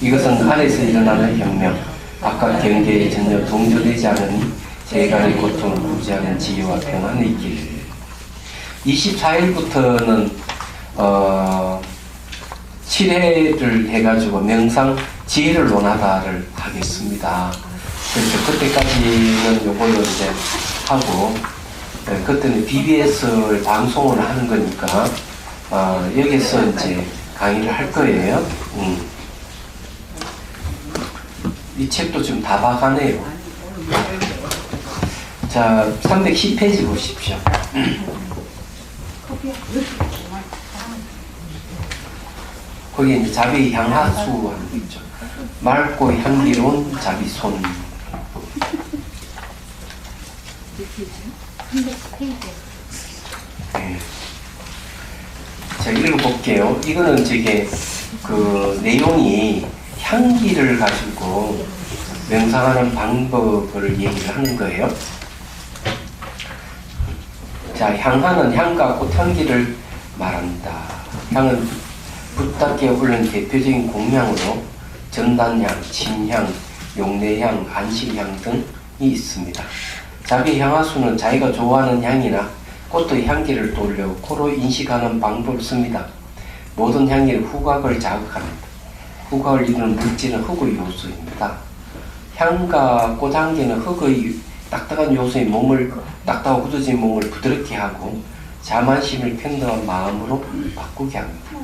이것은 아래에서 일어나는 혁명, 바깥 경계에 전혀 동조되지 않으니 세간의 고통을 구제하는 지혜와 평안의 길. 24일부터는 7회를 해가지고 명상 지혜를 논하다를 하겠습니다. 그래서 그때까지는 요걸로 이제 하고, 그때는 BBS를 방송을 하는 거니까 여기서 이제 강의를 할 거예요. 이 책도 지금 다 봐가네요. 자, 310페이지 보십시오. 거기 이제 자비 향하수 하는 거 있죠. 맑고 향기로운 자비손. 네. 자, 읽어볼게요. 이거는 저게 그 내용이 향기를 가지고 명상하는 방법을 얘기를 하는 거예요. 자, 향하는 향과 꽃향기를 말한다. 향은 붓답게 오른 대표적인 공명으로 전단향, 침향, 용내향, 안식향 등이 있습니다. 자비 향하수는 자기가 좋아하는 향이나 꽃의 향기를 떠올려 코로 인식하는 방법을 씁니다. 모든 향기는 후각을 자극합니다. 후각을 이루는 물질은 흙의 요소입니다. 향과 꽃향기는 흙의 딱딱한 요소의 딱딱하고 굳어진 몸을 부드럽게 하고 자만심을 평등한 마음으로 바꾸게 합니다.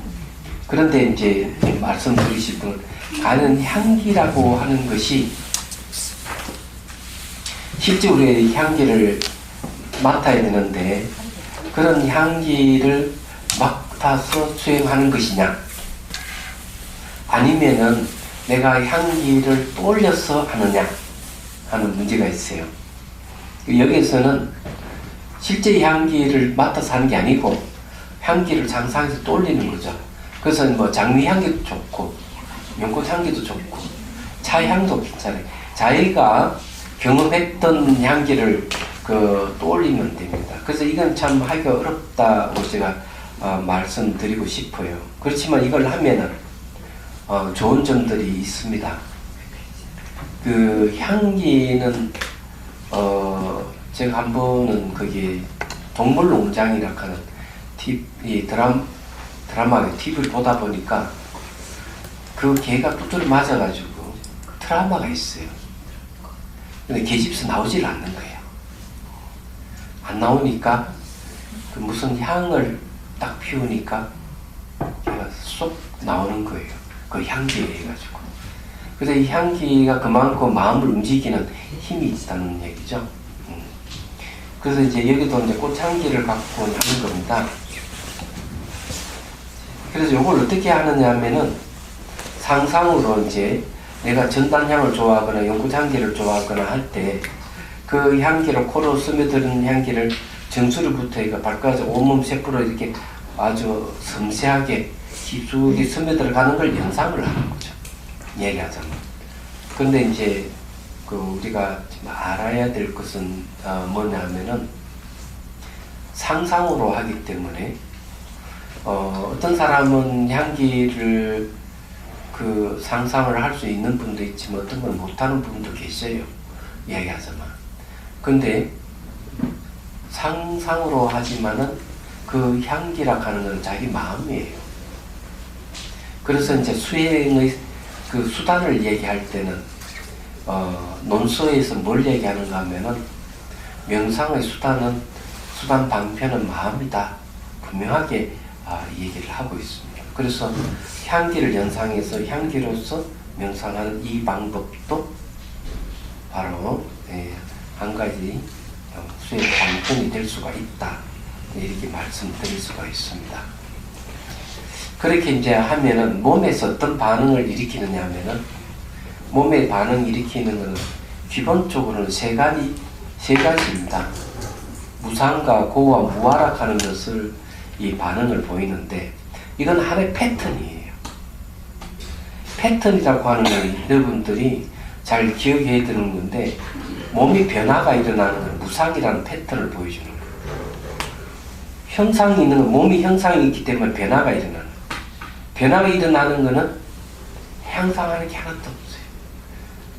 그런데 이제 말씀드리실 분, 가는 향기라고 하는 것이 실제 우리의 향기를 맡아야 되는데 그런 향기를 맡아서 수행하는 것이냐, 아니면은 내가 향기를 떠올려서 하느냐 하는 문제가 있어요. 여기에서는 실제 향기를 맡아서 하는 게 아니고 향기를 상상해서 떠올리는 거죠. 그래서 뭐 장미 향기도 좋고 연꽃 향기도 좋고 차 향도 괜찮아요. 자기가 경험했던 향기를 떠올리면 됩니다. 그래서 이건 참 하기가 어렵다고 제가 말씀드리고 싶어요. 그렇지만 이걸 하면은 좋은 점들이 있습니다. 그 향기는 제가 한 번은 거기 동물농장이라 하는 드라마 TV를 보다 보니까 그 개가 두드려 맞아가지고 트라우마가 있어요. 근데 개집에서 나오질 않는 거예요. 안 나오니까 그 무슨 향을 딱 피우니까 걔가 쏙 나오는 거예요. 그 향기에 해가지고. 그래서 이 향기가 그만큼 마음을 움직이는 힘이 있다는 얘기죠. 그래서 이제 여기도 이제 꽃향기를 갖고 하는 겁니다. 그래서 이걸 어떻게 하느냐 하면은 상상으로 이제 내가 전단향을 좋아하거나 연꽃향기를 좋아하거나 할 때 그 향기를 코로 스며드는 향기를 정수리부터 발까지 온몸 세포로 이렇게 아주 섬세하게 깊숙이 스며들어가는 걸 연상을 하는 거죠. 얘기하자면. 근데 이제 우리가 알아야 될 것은 뭐냐 하면은 상상으로 하기 때문에 어떤 사람은 향기를 상상을 할 수 있는 분도 있지만 어떤 건 못하는 분도 계셔요. 이야기하자면. 근데 상상으로 하지만은 그 향기라 하는 건 자기 마음이에요. 그래서 이제 수행의 수단을 얘기할 때는 논서에서 뭘 얘기하는가 하면은 명상의 수단 방편은 마음이다. 분명하게 얘기를 하고 있습니다. 그래서 향기를 연상해서 향기로서 명상하는 이 방법도 바로 한 가지 수행 방편이 될 수가 있다. 이렇게 말씀드릴 수가 있습니다. 그렇게 이제 하면은 몸에서 어떤 반응을 일으키느냐 하면은 몸의 반응 일으키는 것은 기본적으로는 세 가지입니다. 무상과 고와 무아락하는 것을 이 반응을 보이는데 이건 하나의 패턴이에요. 패턴이라고 하는 건 여러분들이 잘 기억해야 되는 건데 몸이 변화가 일어나는 건 무상이라는 패턴을 보여주는 거예요. 형상이 있는 건 몸이 형상이 있기 때문에 변화가 일어나는 거예요. 변화가 일어나는 거는 향상하는 게 하나도 없어요.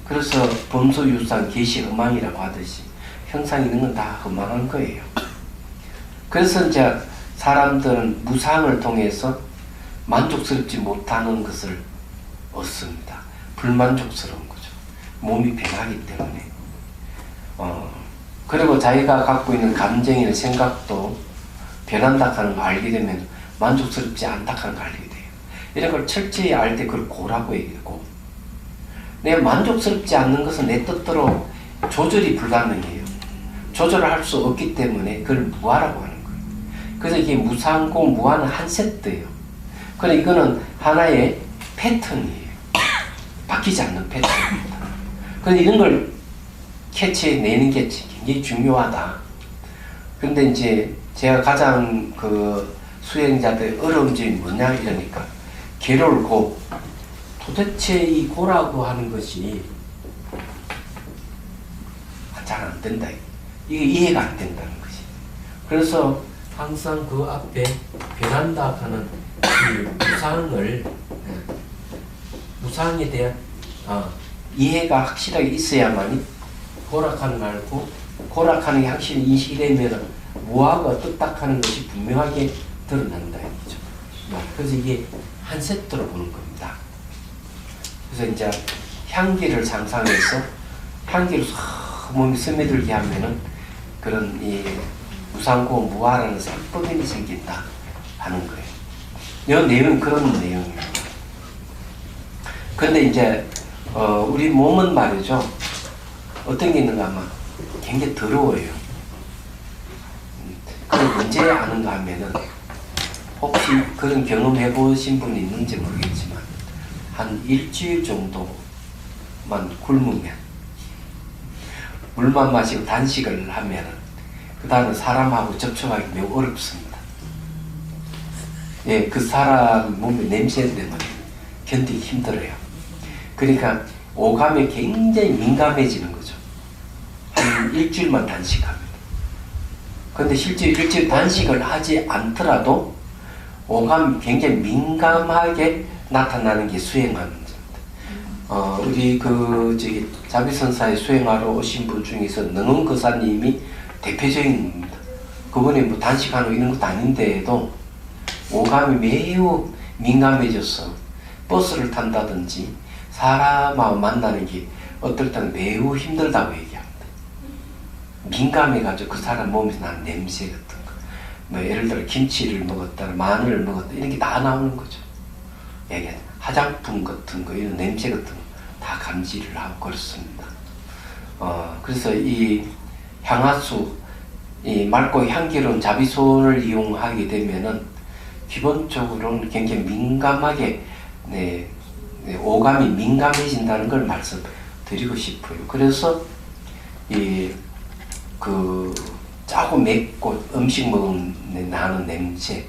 그래서 범소유상 계시허망이라고 하듯이 형상 있는 건 다 허망한 거예요. 그래서 이제 사람들은 무상을 통해서 만족스럽지 못하는 것을 얻습니다. 불만족스러운 거죠. 몸이 변하기 때문에. 그리고 자기가 갖고 있는 감정이나 생각도 변한다 하는 걸 알게 되면 만족스럽지 않다 하는 걸 알게 돼요. 이런 걸 철저히 알 때 그걸 고라고 얘기하고, 내가 만족스럽지 않는 것은 내 뜻대로 조절이 불가능해요. 조절을 할 수 없기 때문에 그걸 무아라고 하는 거예요. 그래서 이게 무상고 무아는 한 세트예요. 그런데 이거는 하나의 패턴이에요. 바뀌지 않는 패턴입니다. 그런데 이런 걸 캐치해내는 게 굉장히 중요하다. 근데 이제 제가 가장 그 수행자들의 어려운 점이 뭐냐 이러니까, 괴로울 고, 도대체 이 고라고 하는 것이 잘 안 된다. 이게 이해가 안 된다는 것이. 그래서 항상 그 앞에 변한다 하는 이 무상에 대한 이해가 확실하게 있어야만이 고락하는 말고, 고락하는 게 확실히 인식이 되면 무아가 뜻딱하는 것이 분명하게 드러난다 이거죠. 그래서 이게 한 세트로 보는 겁니다. 그래서 이제 향기를 상상해서 향기를 몸이 스며들게 하면은 그런 이 무상고 무아라는 상법인이 생긴다 하는 거예요. 이 내용은 그런 내용입니다. 근데 이제 우리 몸은 말이죠. 어떤 게 있는가 하면 굉장히 더러워요. 그걸 언제 아는가 하면은, 혹시 그런 경험해 보신 분이 있는지 모르겠지만 한 일주일 정도만 굶으면, 물만 마시고 단식을 하면은 그 다음에 사람하고 접촉하기 매우 어렵습니다. 예, 그 사람 몸에 냄새 때문에 견디기 힘들어요. 그러니까 오감에 굉장히 민감해지는 거죠. 한 일주일만 단식합니다. 근데 실제 일주일 단식을 하지 않더라도 오감이 굉장히 민감하게 나타나는 게 수행하는 겁니다. 우리 자비선사에 수행하러 오신 분 중에서 능은거사님이 대표적인 겁니다. 그분이 뭐 단식하는 이런 것도 아닌데도 오감이 매우 민감해져서 버스를 탄다든지 사람하고 만나는 게 어떨 때는 매우 힘들다고 얘기합니다. 민감해가지고 그 사람 몸에서 나는 냄새 같은 거, 뭐 예를 들어 김치를 먹었다, 마늘을 먹었다, 이런 게 다 나오는 거죠. 얘기하자 화장품 같은 거, 이런 냄새 같은 거 다 감지를 하고 그렇습니다. 그래서 이 향화수, 이 맑고 향기로운 자비소를 이용하게 되면은 기본적으로는 굉장히 민감하게 오감이 민감해진다는 걸 말씀드리고 싶어요. 그래서 조금 맵고 음식 먹으면 나는 냄새,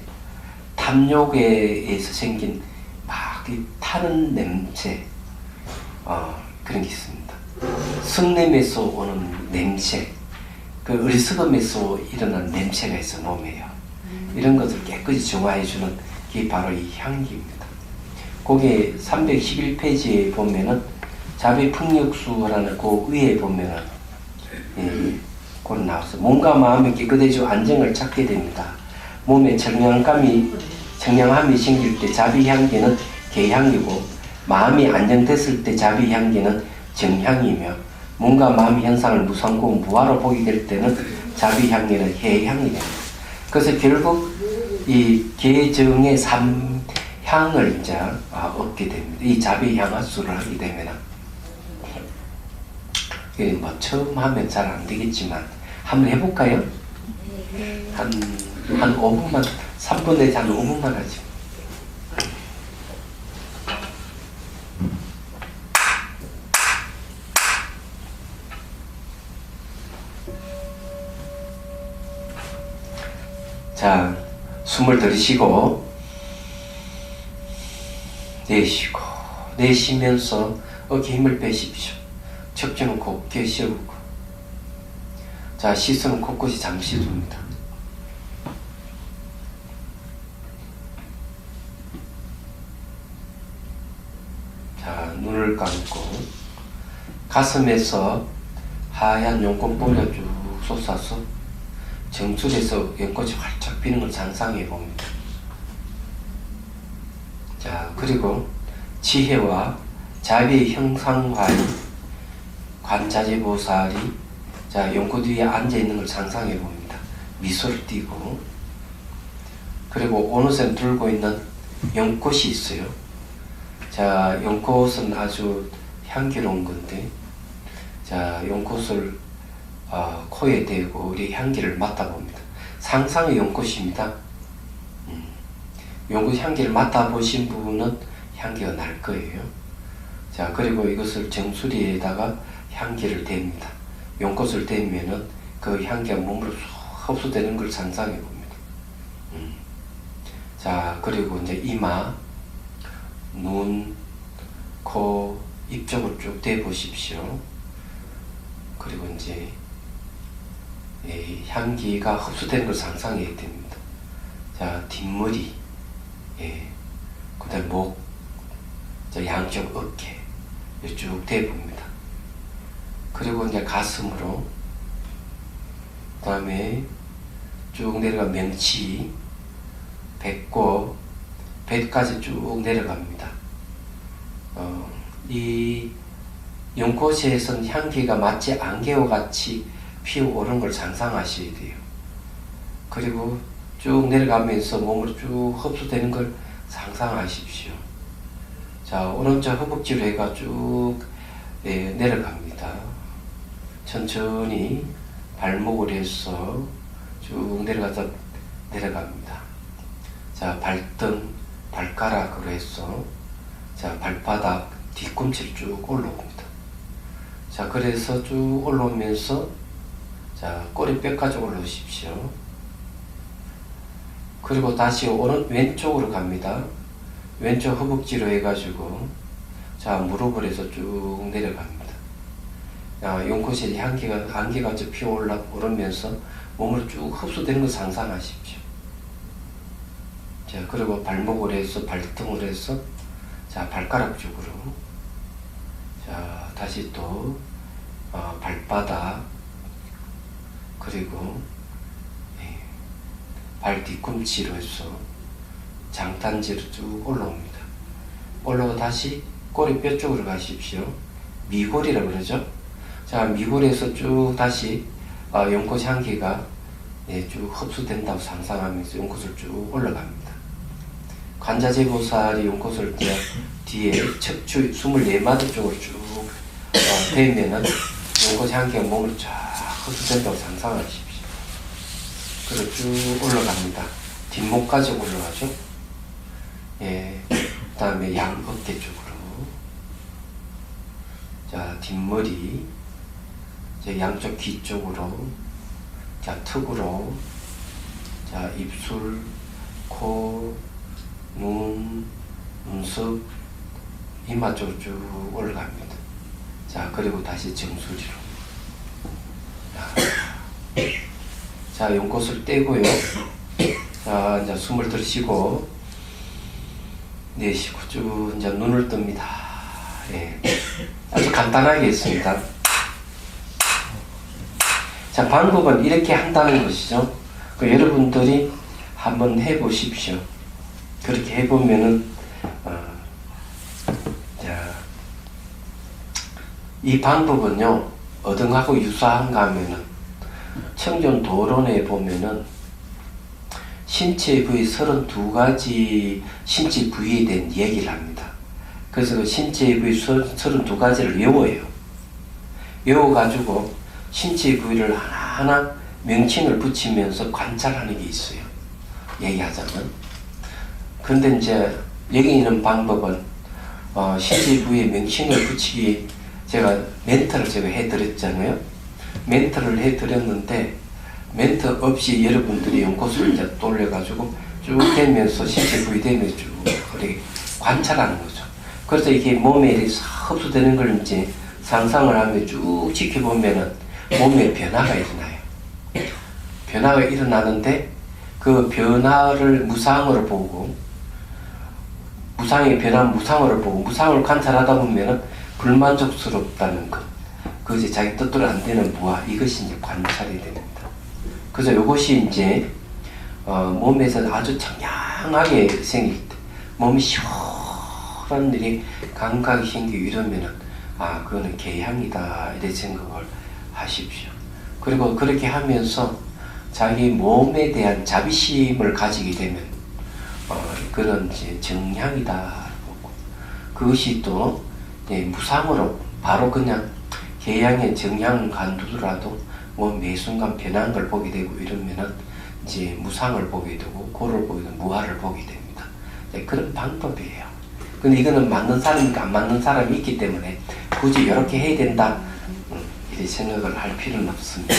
탐욕에 의해서 생긴 막 타는 냄새, 그런 게 있습니다. 성냄에서 오는 냄새, 그 어리석음에서 일어나는 냄새가 있어 몸에요. 이런 것을 깨끗이 정화해주는 게 바로 이 향기입니다. 거기에 311페이지에 보면은 자비풍력수라는 그 위에 보면은 그걸 나와서 몸과 마음이 깨끗해지고 안정을 찾게 됩니다. 몸에 청량함이 생길 때 자비향기는 개향이고, 마음이 안정됐을 때 자비향기는 정향이며, 몸과 마음의 현상을 무상고 무아로 보게 될 때는 자비향기는 해향이 됩니다. 그래서 결국 이 개정의 3향을 이제 얻게 됩니다. 이 자비향화수를 하게 되면, 뭐 처음 하면 잘 안 되겠지만 한번 해볼까요? 한 5분만, 3분 내지 한 5분만 하죠. 자, 숨을 들이쉬고 내쉬고, 내쉬면서 어깨 힘을 빼십시오. 척추는 곱게 세우고, 자, 시선은 곳곳이 잠시 둡니다. 자, 눈을 감고 가슴에서 하얀 연꽃보리가 쭉 솟아서 정수리에서 연꽃이 활짝 피는 걸 상상해 봅니다. 자, 그리고 지혜와 자비의 형상화의 관자재보살이 자, 연꽃 위에 앉아 있는 걸 상상해 봅니다. 미소를 띠고, 그리고 오른손에 들고 있는 연꽃이 있어요. 자, 연꽃은 아주 향기로운 건데, 자, 연꽃을 코에 대고 우리 향기를 맡아봅니다. 상상의 연꽃입니다. 연꽃 향기를 맡아보신 분은 향기가 날 거예요. 자, 그리고 이것을 정수리에다가 향기를 댑니다. 연꽃을 대면은 그 향기가 몸으로 흡수되는 걸 상상해 봅니다. 자, 그리고 이제 이마, 눈, 코, 입 쪽을 쭉 대보십시오. 그리고 이제 향기가 흡수되는 걸 상상해야 됩니다. 자, 뒷머리, 그 다음에 목, 자, 양쪽 어깨 쭉 대봅니다. 그리고 이제 가슴으로, 그 다음에 쭉 내려가 명치, 배꼽, 배까지 쭉 내려갑니다. 이 연꽃에선 향기가 마치 안개와 같이 피어오른 걸 상상하셔야 돼요. 그리고 쭉 내려가면서 몸으로 쭉 흡수되는 걸 상상하십시오. 자, 오른쪽 허벅지로 해가 쭉 내려갑니다. 천천히 발목을 해서 쭉 내려갑니다. 자, 발등, 발가락으로 해서 자, 발바닥, 뒤꿈치를 쭉 올라옵니다. 자, 그래서 쭉 올라오면서 자, 꼬리뼈까지 올라오십시오. 그리고 다시 왼쪽으로 갑니다. 왼쪽 허벅지로 해가지고 자, 무릎을 해서 쭉 내려갑니다. 연꽃의 안개가 피어오르면서 몸으로 쭉 흡수되는 걸 상상하십시오. 자, 그리고 발목으로 해서 발등으로 해서 자, 발가락 쪽으로 자, 다시 또 발바닥, 그리고 발 뒤꿈치로 해서 장탄지로 쭉 올라옵니다. 올라오고 다시 꼬리뼈 쪽으로 가십시오. 미골이라고 그러죠. 자, 미골에서 쭉 다시 연꽃 향기가 쭉 흡수된다고 상상하면서 연꽃을 쭉 올라갑니다. 관자재보살이 연꽃을 뒤에 척추 24마디 쪽으로 쭉 대면은 연꽃 향기가 몸으로 쫙 흡수된다고 상상하십시오. 그리고 쭉 올라갑니다. 뒷목까지 올라가죠. 그 다음에 양 어깨 쪽으로. 자, 뒷머리, 자, 양쪽 귀 쪽으로, 자, 턱으로, 자, 입술, 코, 눈, 눈썹, 이마 쪽으로 쭉 올라갑니다. 자, 그리고 다시 정수리로. 자, 연꽃을 떼고요. 자, 이제 숨을 들이쉬고, 내쉬고 쭉 이제 눈을 뜹니다. 아주 간단하게 했습니다. 자, 방법은 이렇게 한다는 것이죠. 여러분들이 한번 해보십시오. 그렇게 해보면은, 자, 이 방법은요, 어등하고 유사한가 하면은, 청정 도론에 보면은, 신체 부위 32가지 신체 부위에 대한 얘기를 합니다. 그래서 그 신체 부위 32가지를 외워요. 외워가지고 신체 부위를 하나하나 명칭을 붙이면서 관찰하는 게 있어요. 얘기하자면. 근데 이제 여기 있는 방법은 신체 부위에 명칭을 붙이기 제가 멘트를 해드렸잖아요. 멘트를 해드렸는데 멘트 없이 여러분들이 연꽃을 이제 돌려가지고 쭉 대면서 신체 부위 대면서 쭉 그렇게 관찰하는 거죠. 그래서 이게 몸에 이렇게 흡수되는 걸 이제 상상을 하며 쭉 지켜보면은 몸에 변화가 일어나요. 변화가 일어나는데 그 변화를 무상으로 보고 무상의 변한 무상을 보고 무상을 관찰하다 보면은 불만족스럽다는 것, 그 이제 자기 뜻대로 안 되는 무아, 이것이 이제 관찰이 됩니다. 그래서 이것이 이제 몸에서 아주 청량하게 생길 때, 몸이 시원한 일이 감각이 생기고 이러면은 그거는 개향이다 이렇게 생각을 하십시오. 그리고 그렇게 하면서 자기 몸에 대한 자비심을 가지게 되면 그런 이제 정향이다 보고, 그것이 또 무상으로 바로 그냥 개향의 정향 간두더라도 매 순간 변한 걸 보게 되고 이러면은 이제 무상을 보게 되고 고를 보게 되고 무아를 보게 됩니다. 그런 방법이에요. 근데 이거는 맞는 사람이니까 안 맞는 사람이 있기 때문에 굳이 이렇게 해야 된다 이렇게 생각을 할 필요는 없습니다.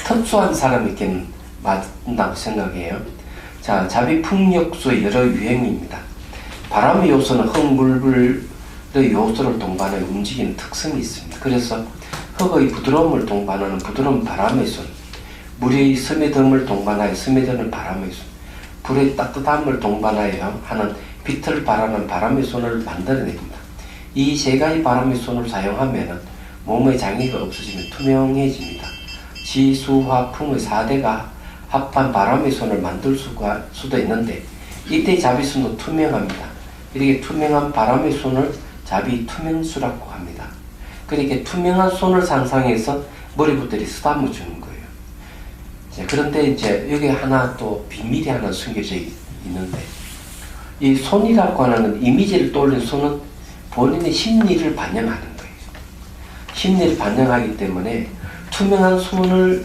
특수한 사람에게는 맞는다고 생각해요. 자, 자비풍력수의 여러 유형입니다. 바람의 요소는 흙물불의 요소를 동반하여 움직이는 특성이 있습니다. 그래서 흙의 부드러움을 동반하는 부드러운 바람의 손, 물의 스며듦을 동반하여 스며드는 바람의 손, 불의 따뜻함을 동반하여 하는 빛을 발하는 바람의 손을 만들어냅니다. 이 세 가지 바람의 손을 사용하면 몸의 장애가 없어지면 투명해집니다. 지수화풍의 4대가 합한 바람의 손을 만들 수도 있는데, 이때 자비손도 투명합니다. 이렇게 투명한 바람의 손을 자비투명수라고 합니다. 그렇게 투명한 손을 상상해서 머리부터 쓰다듬어 주는 거예요. 자, 그런데 이제 여기 하나 또 비밀이 하나 숨겨져 있는데, 이 손이라고 하는 이미지를 떠올린 손은 본인의 심리를 반영하는 거예요. 심리를 반영하기 때문에 투명한 손을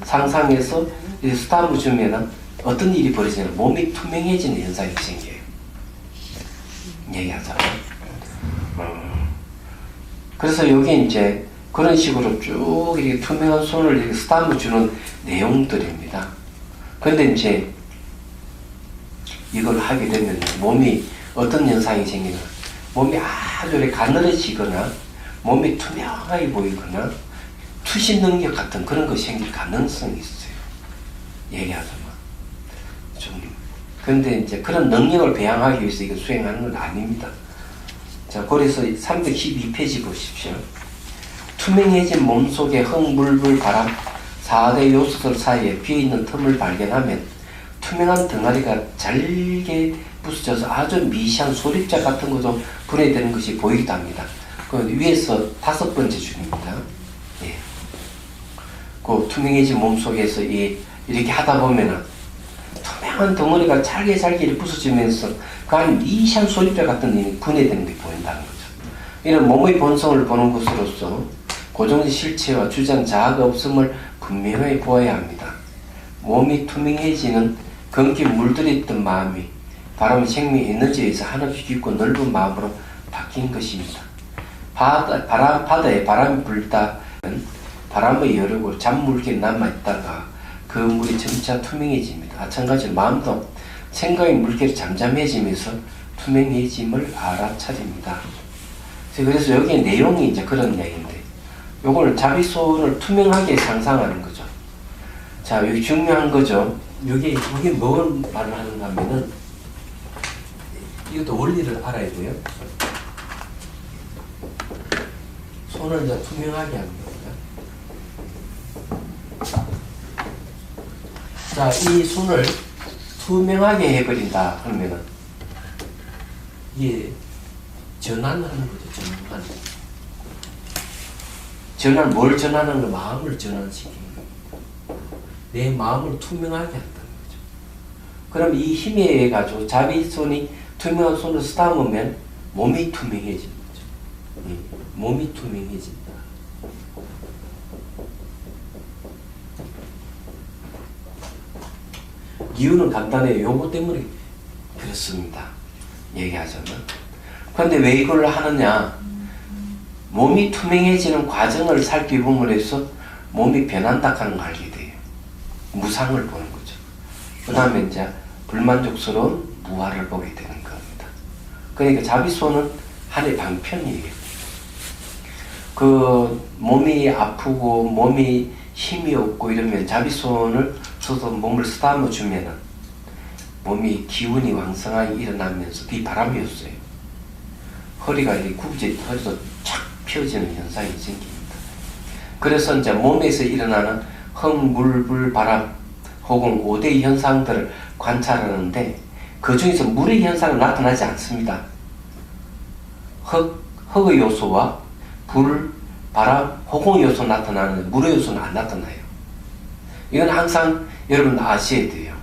상상해서 쓰다듬어 주면 어떤 일이 벌어지냐면 몸이 투명해지는 현상이 생겨요. 얘기하잖아요. 그래서 여기 이제 그런 식으로 쭉 이렇게 투명한 손을 이렇게 쓰다듬어 주는 내용들입니다. 그런데 이제 이걸 하게 되면 몸이 어떤 현상이 생기나, 몸이 아주 이렇게 가늘어지거나 몸이 투명하게 보이거나 투신 능력 같은 그런 것이 생길 가능성이 있어요. 얘기하자면 좀. 그런데 이제 그런 능력을 배양하기 위해서 이거 수행하는 건 아닙니다. 자, 그래서 312페이지 보십시오. 투명해진 몸속에 흙, 물, 불, 바람 4대 요소들 사이에 비어있는 틈을 발견하면 투명한 덩어리가 잘게 부서져서 아주 미시한 소립자 같은 것도 분해되는 것이 보이기도 합니다. 그 위에서 5번째 줄입니다. 예. 그 투명해진 몸속에서 이렇게 하다 보면은 투명한 덩어리가 잘게 부서지면서 그 안에 미시한 소립자 같은 것이 분해되는 게 보인다는 거죠. 이는 몸의 본성을 보는 것으로서 고정의 실체와 주장 자아가 없음을 분명히 보아야 합니다. 몸이 투명해지는 건기 물들였던 마음이 바람의 생명 에너지에서 한없이 깊고 넓은 마음으로 바뀐 것입니다. 바다에 바람이 불다 바람의 여력으로 잔물기 남아있다가 그 물이 점차 투명해집니다. 마찬가지로 마음도 생각의 물결이 잠잠해지면서 투명해짐을 알아차립니다. 그래서 여기에 내용이 이제 그런 얘기인데, 요걸 자비손을 투명하게 상상하는 거죠. 자, 여기 중요한 거죠. 여기 뭘 말을 하는가 하면은, 이것도 원리를 알아야 돼요. 손을 이제 투명하게 하는 겁니다. 자, 이 손을 투명하게 해버린다 하면은, 이게 전환하는 거죠, 전환. 뭘 전환하는 거? 마음을 전환시키는 거예요. 내 마음을 투명하게 한다는 거죠. 그럼 이 힘에 의해 가지고 자비손이 투명한 손을 쓰다보면 몸이 투명해지는 거죠. 몸이 투명해진다. 이유는 간단해요. 요거 때문에 그렇습니다. 얘기하자면. 그런데 왜 이걸 하느냐? 몸이 투명해지는 과정을 살펴봄으로 해서 몸이 변한다 하는 걸 알게 돼요. 무상을 보는 거죠. 그 다음에 이제 불만족스러운 무아를 보게 되는 겁니다. 그러니까 자비손은 하나의 방편이에요. 그 몸이 아프고 몸이 힘이 없고 이러면 자비손을 써서 몸을 쓰다듬어 주면은 몸이 기운이 왕성하게 일어나면서 이 바람이었어요. 허리가 이렇게 허리도 착 펴지는 현상이 생깁니다. 그래서 이제 몸에서 일어나는 흙, 물, 불, 바람 혹은 5대의 현상들을 관찰하는데 그 중에서 물의 현상은 나타나지 않습니다. 흙의 요소와 불, 바람, 호공의 요소 나타나는데 물의 요소는 안 나타나요. 이건 항상 여러분 아셔야 돼요.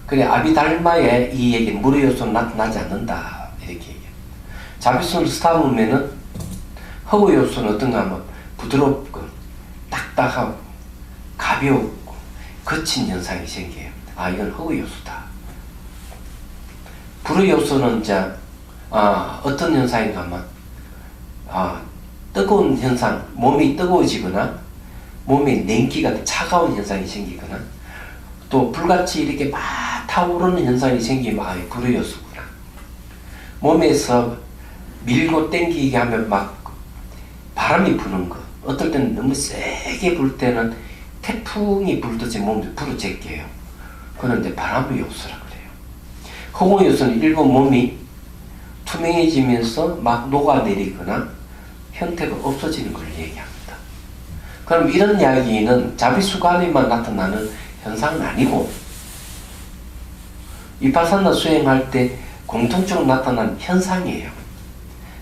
그래 아비달마의 이 얘기 물의 요소는 나타나지 않는다 이렇게 얘기해요. 자비손을 쓰다보면은 흙의 요소는 어떤가 하면 부드럽고 딱딱하고 가볍고 거친 현상이 생겨요. 아 이건 흙의 요소다. 불의 요소는 이제 어떤 현상인가 하면 뜨거운 현상, 몸이 뜨거워지거나 몸에 냉기가 차가운 현상이 생기거나 또 불같이 이렇게 막 타오르는 현상이 생기면 불의 요소구나. 몸에서 밀고 땡기게 하면 막 바람이 부는 거. 어떨 때는 너무 세게 불 때는 태풍이 불듯이 몸을 부르제껴요. 그건 이제 바람의 요소라 그래요. 허공의 요소는 일부 몸이 투명해지면서 막 녹아내리거나 형태가 없어지는 걸 얘기합니다. 그럼 이런 이야기는 자비수관에만 나타나는 현상은 아니고 비파사나 수행할 때 공통적으로 나타나는 현상이에요.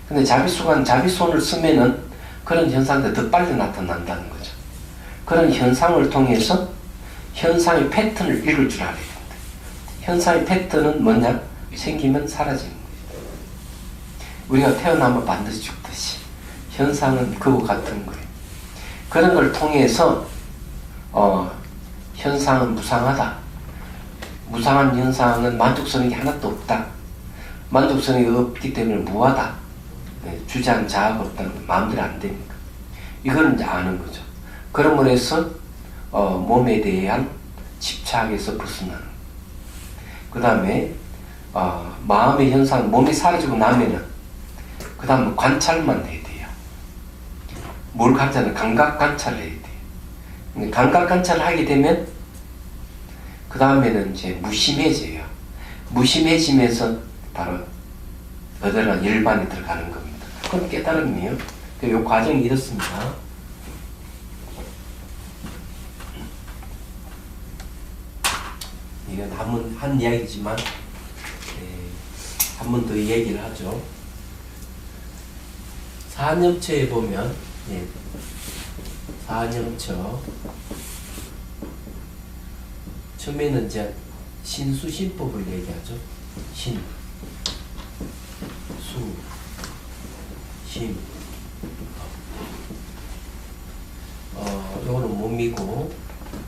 근데 자비수관, 자비손을 쓰면은 그런 현상들이 더 빨리 나타난다는 거죠. 그런 현상을 통해서 현상의 패턴을 읽을 줄 알아야 됩니다. 현상의 패턴은 뭐냐? 생기면 사라지는 거예요. 우리가 태어나면 반드시 죽듯이 현상은 그와 같은 거예요. 그런 걸 통해서 현상은 무상하다. 무상한 현상은 만족스러운 게 하나도 없다. 만족스러운 게 없기 때문에 무하다. 주장 자아가 없다는 거 마음대로 안 되니까. 이걸 이제 아는 거죠. 그러므로 해서 몸에 대한 집착에서 벗어나는. 그 다음에 마음의 현상, 몸이 사라지고 나면은 그 다음 관찰만 해야 돼요. 뭘 관찰하는? 감각 관찰을 해야 돼요. 감각 관찰을 하게 되면 그 다음에는 이제 무심해져요. 무심해지면서 바로 어디나 열반에 들어가는 겁니다. 그건 깨달음이에요. 이 과정이 이렇습니다. 이건 한 이야기지만 한 번 더 얘기를 하죠. 사념처에 보면 사념처 처음에는 이제 신수신법을 얘기하죠. 신, 수, 심. 요거는 몸이고,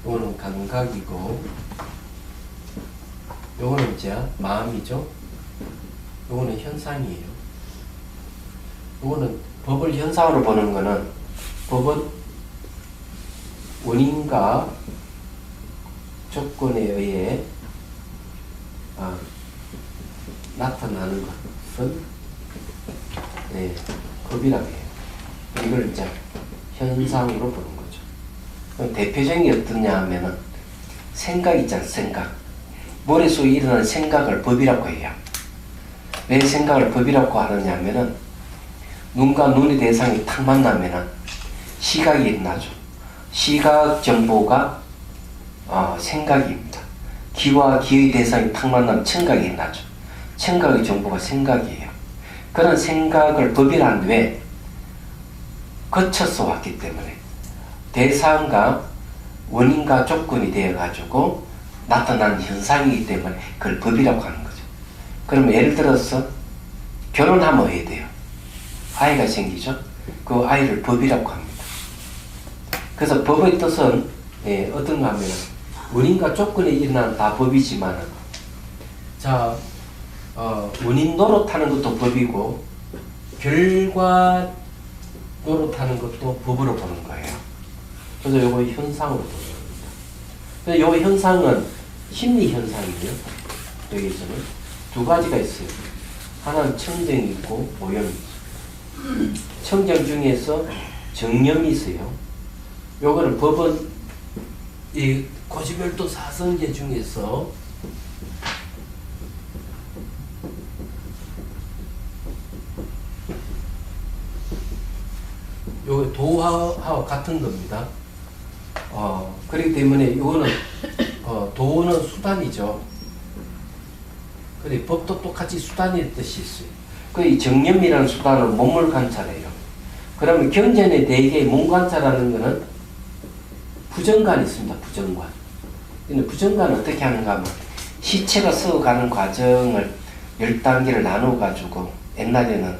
요거는 감각이고, 요거는 이제 마음이죠. 요거는 현상이에요. 요거는 법을 현상으로 보는 거는 법은 원인과 조건에 의해 나타나는 것은 법이라고 해요. 이걸 이제 현상으로 보는 거죠. 대표적인 게 어떠냐 하면은 생각 있잖아요. 생각. 머릿속에 일어나는 생각을 법이라고 해요. 왜 생각을 법이라고 하느냐 하면은 눈과 눈의 대상이 탁 만나면은 시각이 일어나죠. 시각 정보가 생각입니다. 귀와 귀의 대상이 탁 만나면 청각이 일어나죠. 청각의 정보가 생각이에요. 그런 생각을 법이라는 왜 거쳐서 왔기 때문에 대상과 원인과 조건이 되어가지고 나타나는 현상이기 때문에 그걸 법이라고 하는 거죠. 그럼 예를 들어서 결혼하면 해야 돼요. 아이가 생기죠. 그 아이를 법이라고 합니다. 그래서 법의 뜻은 어떤가 하면 원인과 조건에 일어나는 다 법이지만 원인 노릇하는 것도 법이고 결과 노릇하는 것도 법으로 보는 거예요. 그래서 요거 현상으로 보는 겁니다. 그래서 요 현상은 심리 현상이에요. 여기서는 두 가지가 있어요. 하나는 청정이 있고 오염이 있어요. 청정 중에서 정념이 있어요. 요거는 법은 이 고지별도 사성제 중에서 요 도하와 같은 겁니다. 그렇기 때문에 이거는 도는 수단이죠. 그래 법도 똑같이 수단일 뜻이 있어요. 그 정념이라는 수단은 몸을 관찰해요. 그러면 경전에 대개 몸 관찰하는 거는 부정관이 있습니다. 부정관. 근데 부정관은 어떻게 하는가 하면 시체가 썩어가는 과정을 10단계를 나눠 가지고 옛날에는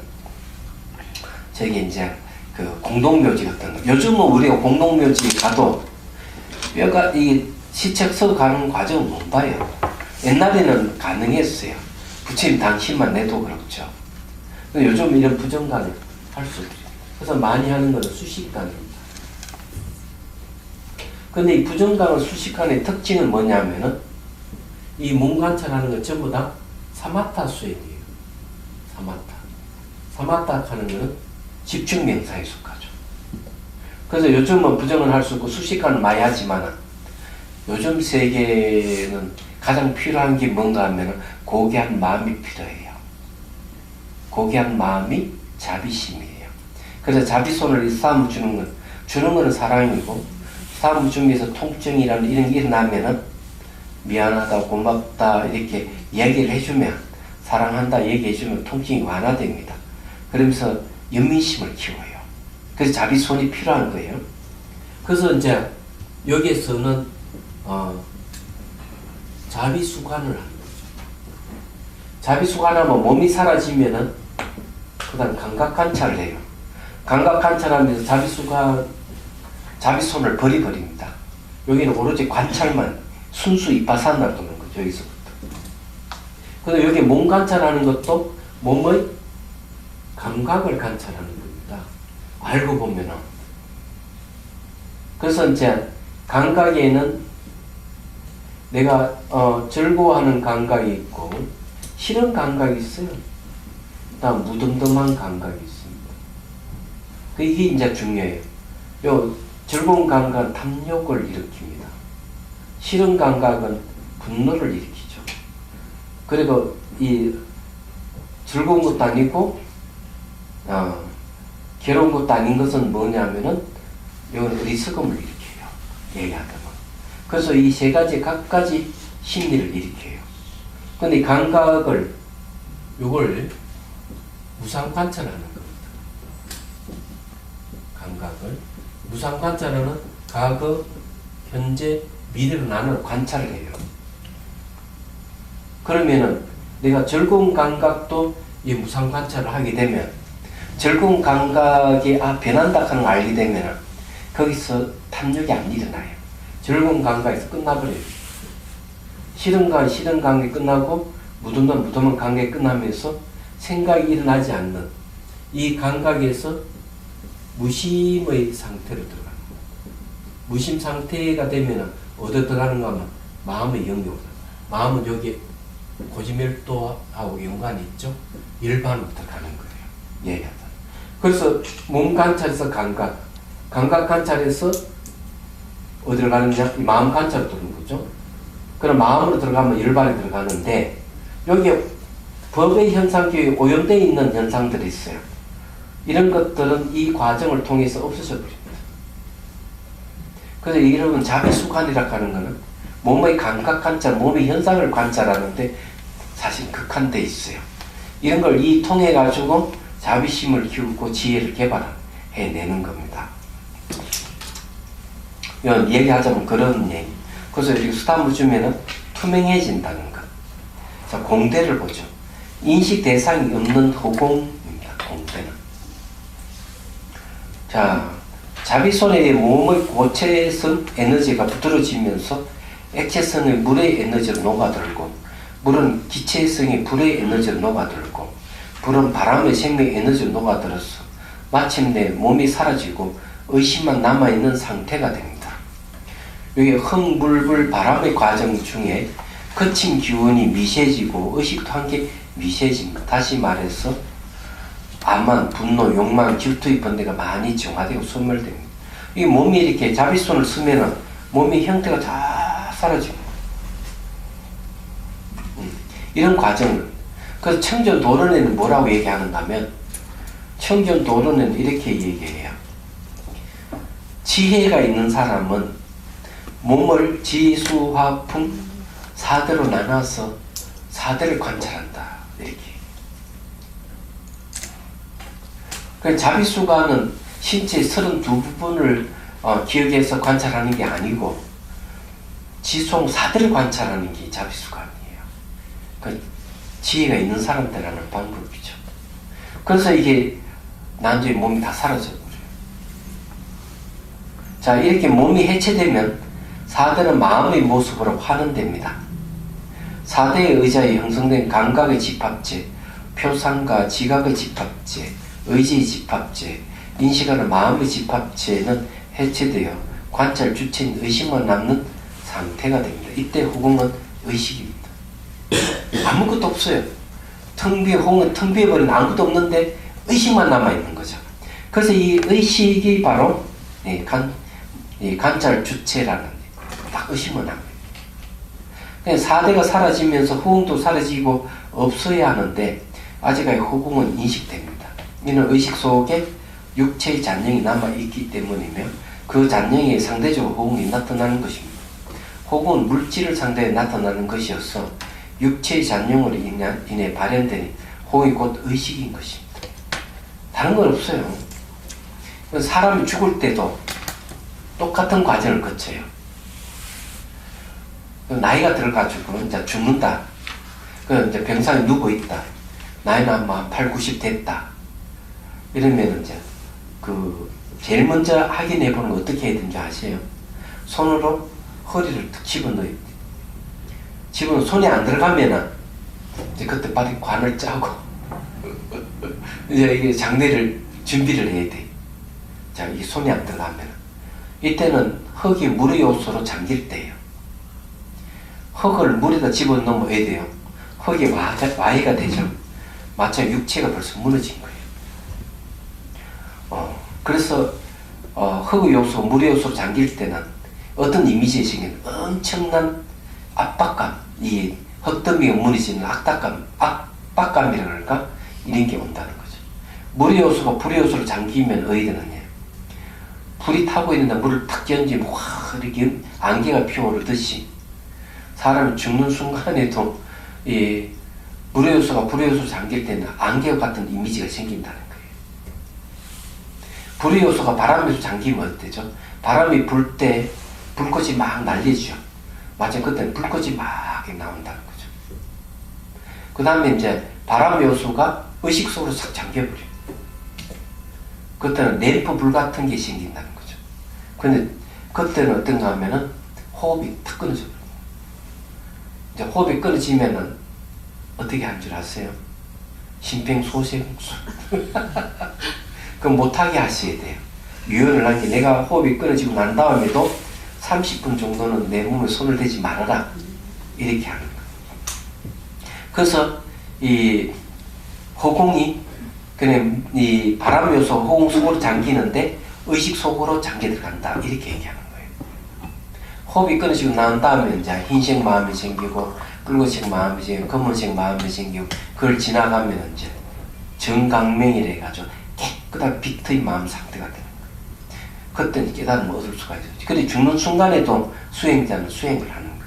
저기 이제 그 공동묘지 같은 거. 요즘은 우리가 공동묘지 가도 뼈가 이 시체 썩어가는 과정을 못 봐요. 옛날에는 가능했어요. 부처님 당신만 내도 그렇죠. 근데 요즘 이런 부정관을 할 수 없어요. 그래서 많이 하는 것은 수식관입니다. 근데 이 부정관과 수식관의 특징은 뭐냐면은 이 몸 관찰하는 것 전부 다 사마타 수행이에요. 사마타 하는 것은 집중 명상에 속하죠. 그래서 요즘은 부정은 할 수 없고 수식관은 많이 하지만 요즘 세계는 가장 필요한 게 뭔가 하면 고귀한 마음이 필요해요. 고귀한 마음이 자비심이에요. 그래서 자비손을 싸움 주는 거는 사랑이고, 싸움 주면서 통증이라는 이런 게 일어나면은 미안하다, 고맙다 이렇게 얘기를 해주면, 사랑한다 얘기해주면 통증이 완화됩니다. 그러면서 연민심을 키워요. 그래서 자비손이 필요한 거예요. 그래서 이제 여기에서는 자비수관을 하는 거죠. 자비수관하면 몸이 사라지면은 그 다음 감각관찰을 해요. 감각관찰하면서 자비손을 버립니다. 여기는 오로지 관찰만, 순수 이파사나를 도는 거죠. 여기서부터. 그래서 여기 몸 관찰하는 것도 몸의 감각을 관찰하는 겁니다. 알고 보면은. 그래서 이제 감각에는 내가 즐거워하는 감각이 있고 싫은 감각이 있어요. 그다음 무덤덤한 감각이 있습니다. 이게 이제 중요해요. 요 즐거운 감각은 탐욕을 일으킵니다. 싫은 감각은 분노를 일으키죠. 그리고 이 즐거운 것도 아니고 괴로운 것도 아닌 것은 뭐냐면은 이건 어리석음을 일으켜요. 얘기하다가. 그래서 이 세 가지 각가지 심리를 일으켜요. 근데 이 감각을 요걸 무상 관찰하는 겁니다. 감각을 무상 관찰하는 과거, 현재, 미래로 나눠 관찰을 해요. 그러면은 내가 즐거운 감각도 이 무상 관찰을 하게 되면 즐거운 감각이 변한다 하는 걸 알게 되면 거기서 탐욕이 안 일어나요. 즐거운 감각에서 끝나버려요. 싫은 감각이 끝나고 무덤한 감각이 끝나면서 생각이 일어나지 않는 이 감각에서 무심의 상태로 들어가는 거예요. 무심 상태가 되면 어디 들어가는가 하면 마음의 영역으로. 마음은 여기 고지멸도하고 연관이 있죠. 일반으로 들어가는 거예요. 얘기하다. 그래서 몸 관찰에서 감각 관찰에서 어디로 가느냐? 이 마음 관찰로 들어오는 거죠. 그럼 마음으로 들어가면 일반에 들어가는데 여기 법의 현상 교에 오염되어 있는 현상들이 있어요. 이런 것들은 이 과정을 통해서 없어져 버립니다. 그래서 이런 자비수관이라고 하는 것은 몸의 감각 관찰, 몸의 현상을 관찰하는데 사실 극한되어 있어요. 이런 걸 통해 가지고 자비심을 키우고 지혜를 개발해내는 겁니다. 이건 얘기하자면 그런 얘기. 그래서 이렇게 수담을 주면은 투명해진다는 것. 자, 공대를 보죠. 인식 대상이 없는 허공입니다. 공대는. 자, 자비손에 몸의 고체성 에너지가 부드러지면서 액체성의 물의 에너지로 녹아들고, 물은 기체성의 불의 에너지로 녹아들고, 불은 바람의 생명 에너지로 녹아들어서 마침내 몸이 사라지고 의식만 남아있는 상태가 됩니다. 여기 흥불불 바람의 과정 중에 거친 기운이 미세해지고 의식도 함께 미세해집니다. 다시 말해서 암만, 분노, 욕망, 질투의 번뇌가 많이 정화되고 소멸됩니다. 이 몸이 이렇게 자비손을 쓰면은 몸의 형태가 다 사라집니다. 이런 과정을. 그래서 청전도론에는 뭐라고 얘기하는가 하면 청전도론에는 이렇게 얘기해요. 지혜가 있는 사람은 몸을 지수화풍 4대로 나눠서 4대를 관찰한다. 이렇게. 그 자비수가는 신체의 32부분을 기억해서 관찰하는 게 아니고 지송 4대를 관찰하는 게 자비수관이에요. 그 지혜가 있는 사람들하는 방법이죠. 그래서 이게 나중에 몸이 다 사라져버려요. 자, 이렇게 몸이 해체되면 4대는 마음의 모습으로 환원됩니다. 4대에 의자에 형성된 감각의 집합체, 표상과 지각의 집합체, 의지의 집합체, 인식하는 마음의 집합체는 해체되어 관찰 주체인 의식만 남는 상태가 됩니다. 이때 호공은 의식입니다. 아무것도 없어요. 호공은 텅 비어버린 아무것도 없는데 의식만 남아있는 거죠. 그래서 이 의식이 바로 관찰 주체라는 딱 의식만 남아요. 4대가 사라지면서 호공도 사라지고 없어야 하는데 아직까지 호공은 인식됩니다. 이는 의식 속에 육체의 잔영이 남아있기 때문이며 그 잔영에 상대적으로 호공이 나타나는 것입니다. 호공은 물질을 상대해 나타나는 것이어서 육체의 잔영으로 인해 발현되니 호공이 곧 의식인 것입니다. 다른 건 없어요. 사람이 죽을 때도 똑같은 과정을 거쳐요. 나이가 들어가지고 이제 죽는다. 이제 병상에 누워있다. 나이는 아마 8, 90 됐다. 이러면 이제 제일 먼저 확인해보는 거 어떻게 해야 되는지 아세요? 손으로 허리를 툭 집어넣어야 돼. 손이 안 들어가면은 이제 그때 빨리 관을 짜고 이제 이게 장례를 준비를 해야 돼. 자, 이 손이 안 들어가면 이때는 흙이 물의 요소로 잠길 때예요. 흙을 물에다 집어넣어야 돼요. 흙이 와해가 되죠. 마치 육체가 벌써 무너진 거예요. 그래서 흙의 요소, 물의 요소로 잠길 때는 어떤 이미지에 생기는 엄청난 압박감, 이 흙더미가 무너지는 압박감이라 그럴까? 이런 게 온다는 거죠. 물의 요소가 불의 요소로 잠기면 어디 되느냐? 불이 타고 있는데 물을 탁 던지면 확 이렇게 안개가 피어오르듯이 사람이 죽는 순간에도 이 물의 요소가 불의 요소로 잠길 때는 안개와 같은 이미지가 생긴다는 거예요. 불의 요소가 바람에서 잠기면 어때죠? 바람이 불 때 불꽃이 막 날리죠. 마치 그때는 불꽃이 막 나온다는 거죠. 그 다음에 이제 바람 요소가 의식 속으로 싹 잠겨버려요. 그때는 램프 불 같은 게 생긴다는 거죠. 근데 그때는 어떤가 하면은 호흡이 탁 끊어져 버려요. 이제 호흡이 끊어지면은 어떻게 한 줄 아세요? 심폐소생술. 그럼 못하게 하셔야 돼요. 유연을 하게 내가 호흡이 끊어지고 난 다음에도 30분 정도는 내 몸에 손을 대지 말아라. 이렇게 하는 거예요. 그래서 이 호공이 그냥 이 바람 요소 호공 속으로 잠기는데 의식 속으로 잠겨 들어간다. 이렇게 얘기하는 거예요. 호흡이 끊어지고 난 다음에 이제 흰색 마음이 생기고 붉은색 마음이 생기고 검은색 마음이 생기고 그걸 지나가면 이제 정강명이라 해가지고 깨끗한 빛의 마음 상태가 되는 거예요. 그때는 깨달음을 얻을 수가 있어요. 근데 죽는 순간에도 수행자는 수행을 하는 거예요.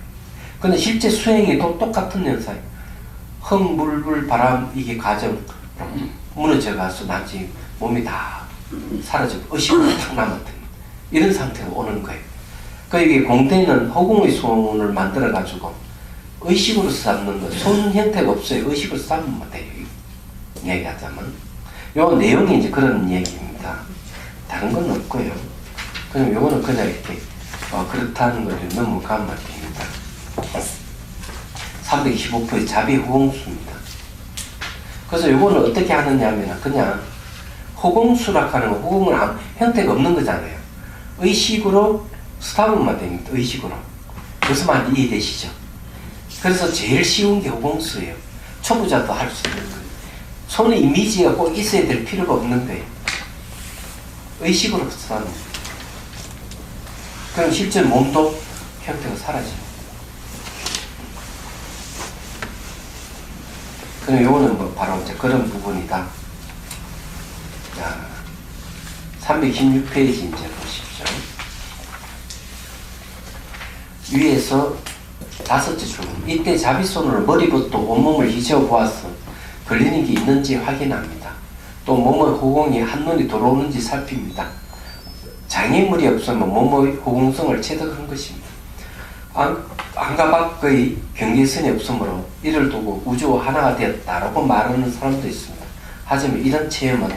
근데 실제 수행에도 똑같은 현상이에요. 흙, 물, 불, 바람 이게 과정으로 무너져가서 나중에 몸이 다 사라지고 의식으로 탁 남았던 이런 상태가 오는 거예요. 그러니까 이게 공대는 허공의 손을 만들어가지고 의식으로 쌓는 거, 손 형태가 없어요. 의식으로 쌓으면 돼요. 얘기하자면. 요 내용이 이제 그런 얘기입니다. 다른 건 없고요. 그럼 요거는 그냥 이렇게 그렇다는 걸 넘어가면 됩니다. 325%의 자비 호공수입니다. 그래서 요거는 어떻게 하느냐 하면 그냥 호공수락하는 거, 호공은 형태가 없는 거잖아요. 의식으로 스탑만 됩니다. 의식으로. 무슨 말인지 이해되시죠? 그래서 제일 쉬운 게 호공수예요. 초보자도 할 수 있는 거예요. 손의 이미지가 꼭 있어야 될 필요가 없는 거예요. 의식으로 스탑. 그럼 실제 몸도 형태가 사라집니다. 그럼 요거는 뭐 바로 이제 그런 부분이다. 자, 316페이지 이제 보십시오. 위에서 다섯째 출근. 이때 자비손으로 머리부터 온몸을 휘저어 보아서 걸리는 게 있는지 확인합니다. 또 몸의 호공이 한눈에 들어오는지 살핍니다. 장애물이 없으면 몸의 호공성을 체득한 것입니다. 안과 밖의 경계선이 없으므로 이를 두고 우주와 하나가 되었다라고 말하는 사람도 있습니다. 하지만 이런 체험은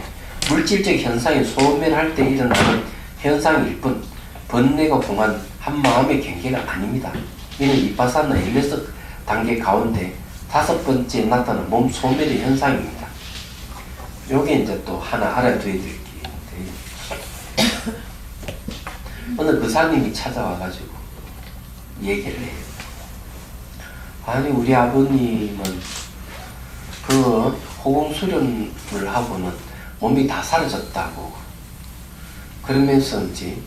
물질적 현상이 소멸할 때 일어나는 현상일 뿐 번뇌가 공한 한 마음의 경계가 아닙니다. 이는 이파사나 16단계 가운데 5번째 나타나는 몸 소멸의 현상입니다. 요게 이제 또 하나 알아둬야 될 게 있는데, 어느 의사님이 찾아와가지고 얘기를 해요. 아니, 우리 아버님은 그 호공수련을 하고는 몸이 다 사라졌다고. 그러면서 이제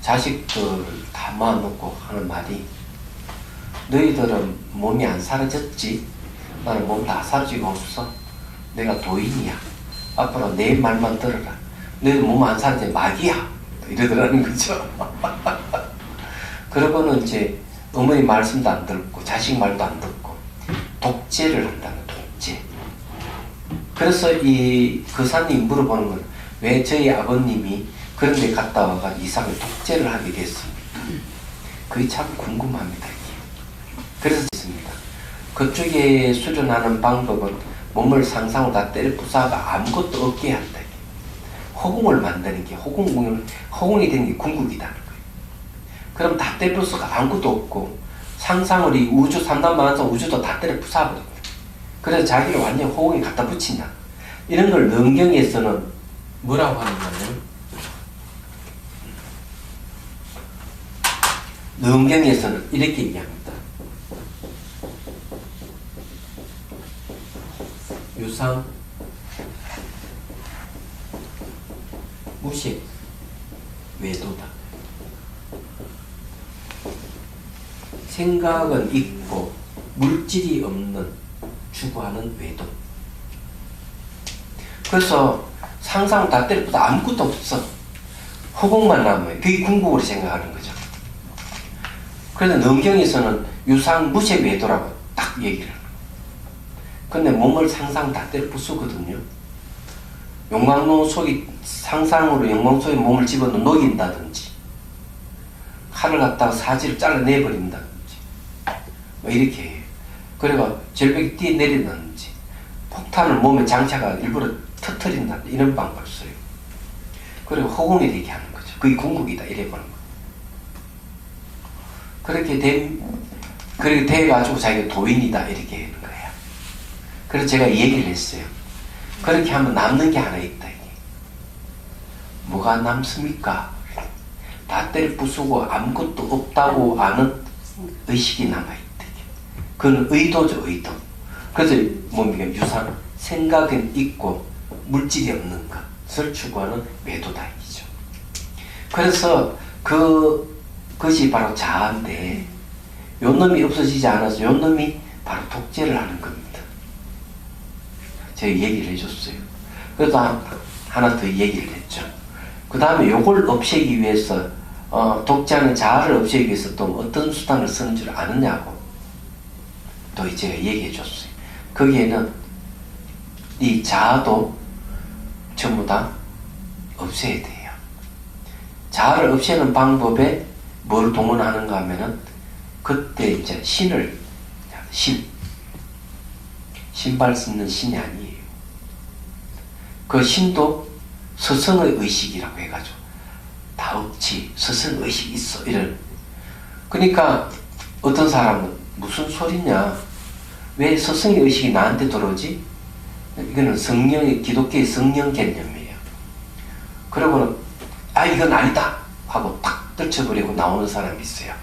자식들 다 모아놓고 하는 말이, 너희들은 몸이 안 사라졌지? 나는 몸 다 사라지고 없어. 내가 도인이야. 앞으로 내 말만 들어라. 너희들 몸 안 사라져 마귀야. 이러더라는 거죠. 그러고는 이제 어머니 말씀도 안 듣고 자식 말도 안 듣고 독재를 한다는 독재. 그래서 이 거사님 물어보는 건 왜 저희 아버님이 그런 데 갔다 와가 이상을 독재를 하게 됐습니까? 그게 참 궁금합니다. 그래서 있습니다. 그쪽에 수련하는 방법은 몸을 상상으로 다 때려 부사가 아무것도 없게 한다. 호공을 만드는 게 호공이 되는 게 궁극이다는 거예요. 그럼 다 때려 부수가 아무것도 없고 상상으로 이 우주 3단 만화상 우주도 다 때려 부숴버립니다. 그래서 자기를 완전히 호공에 갖다 붙인다. 이런 걸 능경에서는 뭐라고 하느냐면, 능경에서는 이렇게 얘기합니다. 유상 무식 외도다. 생각은 있고 물질이 없는 추구하는 외도. 그래서 상상 다 때려도 아무것도 없어. 허공만 남아요. 그게 궁극으로 생각하는 거죠. 그래서 능경에서는 유상 무색 외도라고 딱 얘기를 해요. 근데 몸을 상상 다 때려 부수거든요. 용광로 속에 상상으로 용광 속에 몸을 집어넣어 녹인다든지, 칼을 갖다가 사지를 잘라내버린다든지, 뭐 이렇게 해요. 그리고 절벽에 뛰어내린다든지, 폭탄을 몸에 장착하고 일부러 터뜨린다든지, 이런 방법을 써요. 그리고 허공에 되게 하는 거죠. 그게 궁극이다, 이래 보는 거예요. 그렇게 돼가지고 자기가 도인이다, 이렇게 하는 거예요. 그래서 제가 얘기를 했어요. 그렇게 하면 남는 게 하나 있다. 이게. 뭐가 남습니까? 다 때려 부수고 아무것도 없다고 아는 의식이 남아있다. 그건 의도죠, 의도. 그래서 뭡니까? 유상, 생각은 있고 물질이 없는 것을 추구하는 외도다. 이죠. 그래서 그것이 바로 자아인데, 요 놈이 없어지지 않아서 요 놈이 바로 독재를 하는 겁니다. 제가 얘기를 해줬어요. 그래서 하나 더 얘기를 했죠. 그 다음에 요걸 없애기 위해서, 독재하는 자아를 없애기 위해서 또 어떤 수단을 쓰는 줄 아느냐고 또 제가 얘기해 줬어요. 거기에는 이 자아도 전부 다 없애야 돼요. 자아를 없애는 방법에 뭘 동원하는가 하면은, 그때 이제 신발 씻는 신이 아니에요. 그 신도 스승의 의식이라고 해가지고, 다 없지, 스승의 의식이 있어, 이런. 그러니까 어떤 사람은 무슨 소리냐, 왜 스승의 의식이 나한테 들어오지? 이거는 기독교의 성령 개념이에요. 그러고는 이건 아니다 하고 탁 떨쳐버리고 나오는 사람이 있어요.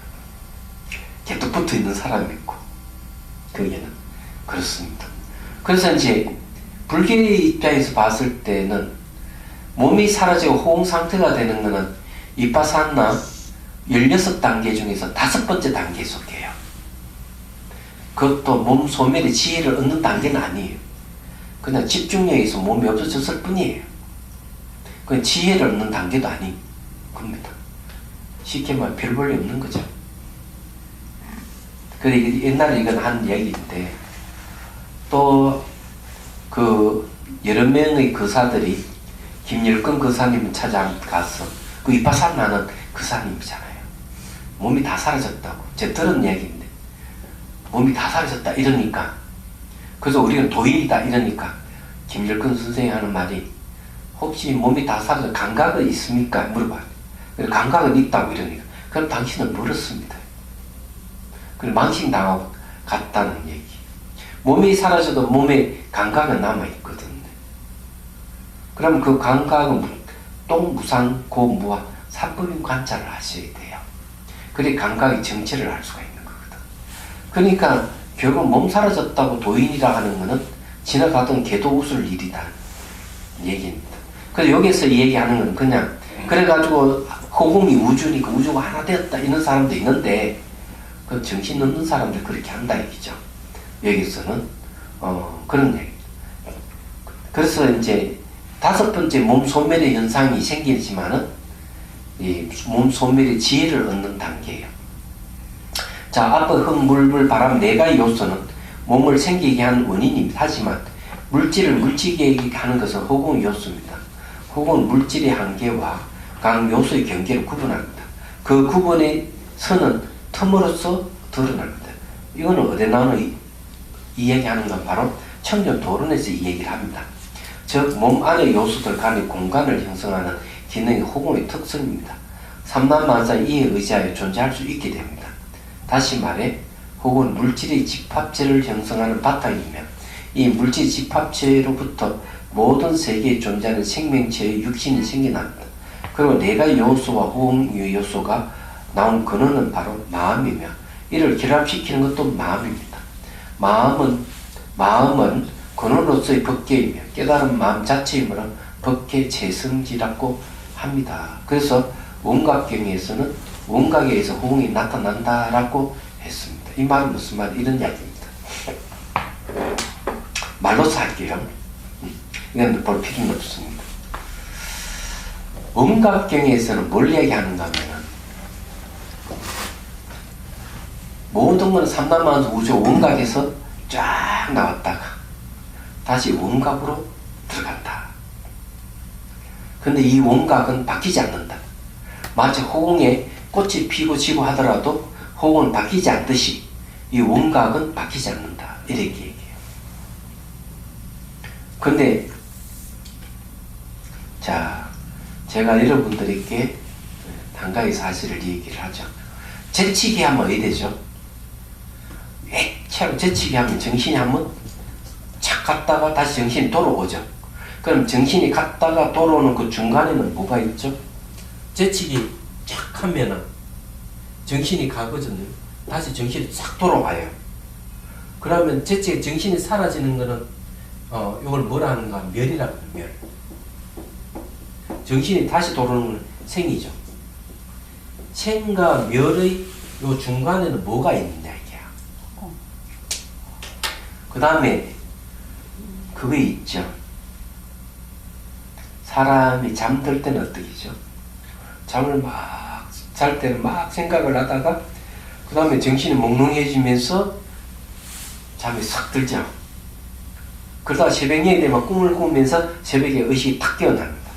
계속 붙어 있는 사람이 있고, 거기에는 그렇습니다. 그래서 이제 불교의 입장에서 봤을 때는 몸이 사라지고 호응 상태가 되는 것은 이파사나 16단계 중에서 5번째 단계에 속해요. 그것도 몸 소멸의 지혜를 얻는 단계는 아니에요. 그냥 집중력에 서 몸이 없어졌을 뿐이에요. 그 지혜를 얻는 단계도 아닌 겁니다. 쉽게 말하면 별 볼일 없는 거죠. 그래 옛날에 이건 한 얘기인데 또 그 여러 명의 거사들이 김일권 거사님을 찾아가서 그 이파산 나는 거사님이잖아요. 몸이 다 사라졌다고. 제가 들은 얘기인데 몸이 다 사라졌다 이러니까 그래서 우리는 도인이다 이러니까 김일권 선생이 하는 말이 혹시 몸이 다 사라져 감각은 있습니까? 물어봐요. 감각은 있다고 이러니까 그럼 당신은 멀었습니다. 그리고 망신당하고 갔다는 얘기. 몸이 사라져도 몸에 감각은 남아있거든요. 그럼 그 감각은 똥무상 고무와 삼법인 관찰을 하셔야 돼요. 그래 감각의 정체를 알 수가 있는 거거든. 그러니까 결국 몸 사라졌다고 도인이라 하는 거는 지나가던 개도 웃을 일이다 얘기입니다. 그래서 여기서 얘기하는 건 그냥 그래가지고 허공이 우주니까 우주가 하나 되었다 이런 사람도 있는데 그 정신 없는 사람들 그렇게 한다 얘기죠. 여기서는 그런 얘기. 그래서 이제 5번째 몸 소멸의 현상이 생기지만은 이 몸 소멸의 지혜를 얻는 단계예요. 자, 앞에 흙, 물, 불, 바람 4가지 요소는 몸을 생기게 하는 원인입니다. 하지만 물질을 물질게 하는 것은 허공의 요소입니다. 허공은 물질의 한계와 각 요소의 경계를 구분합니다. 그 구분의 선은 틈으로써 드러납니다. 이거는 어디 나오는 이 얘기하는 건 바로 청정도론에서 이 얘기를 합니다. 즉 몸 안의 요소들 간의 공간을 형성하는 기능이 허공의 특성입니다. 삼란만상 이에 의지하여 존재할 수 있게 됩니다. 다시 말해 허공은 물질의 집합체를 형성하는 바탕이며 이 물질 집합체로부터 모든 세계에 존재하는 생명체의 육신이 생겨납니다. 그리고 4가지 요소와 호응의 요소가 나온 근원은 바로 마음이며 이를 결합시키는 것도 마음입니다. 마음은 근원으로서의 법계이며 깨달은 마음 자체이므로 법계 재성지라고 합니다. 그래서 원각경에서는 원각에 의해서 호응이 나타난다라고 했습니다. 이 말은 무슨 말? 이런 이야기입니다. 말로서 할게요. 이건 볼 필요는 없습니다. 원각경에서는 뭘 얘기하는가 하면은 모든 건 삼단만수 우주 원각에서 쫙 나왔다가 다시 원각으로 들어간다. 근데 이 원각은 바뀌지 않는다. 마치 허공에 꽃이 피고 지고 하더라도 허공은 바뀌지 않듯이 이 원각은 바뀌지 않는다. 이렇게 얘기해요. 근데 자, 제가 여러분들에게 한 가지 사실을 얘기를 하죠. 재치기 하면 어디 되죠? 애처럼 재치기 하면 정신이 한번 착 갔다가 다시 정신이 돌아오죠. 그럼 정신이 갔다가 돌아오는 그 중간에는 뭐가 있죠? 재치기 착 하면은 정신이 가거든요. 다시 정신이 싹 돌아와요. 그러면 재치기 정신이 사라지는 거는 이걸 뭐라 하는가? 멸이라고 해요. 멸. 정신이 다시 돌아오는 건 생이죠. 생과 멸의 요 중간에는 뭐가 있느냐 이게야. 그 다음에 그거 있죠. 사람이 잠들 때는 어떻게죠? 잠을 막 잘 때는 막 생각을 하다가 그 다음에 정신이 몽롱해지면서 잠이 싹 들죠. 그러다가 새벽에 되면 꿈을 꾸면서 새벽에 의식이 탁 깨어납니다.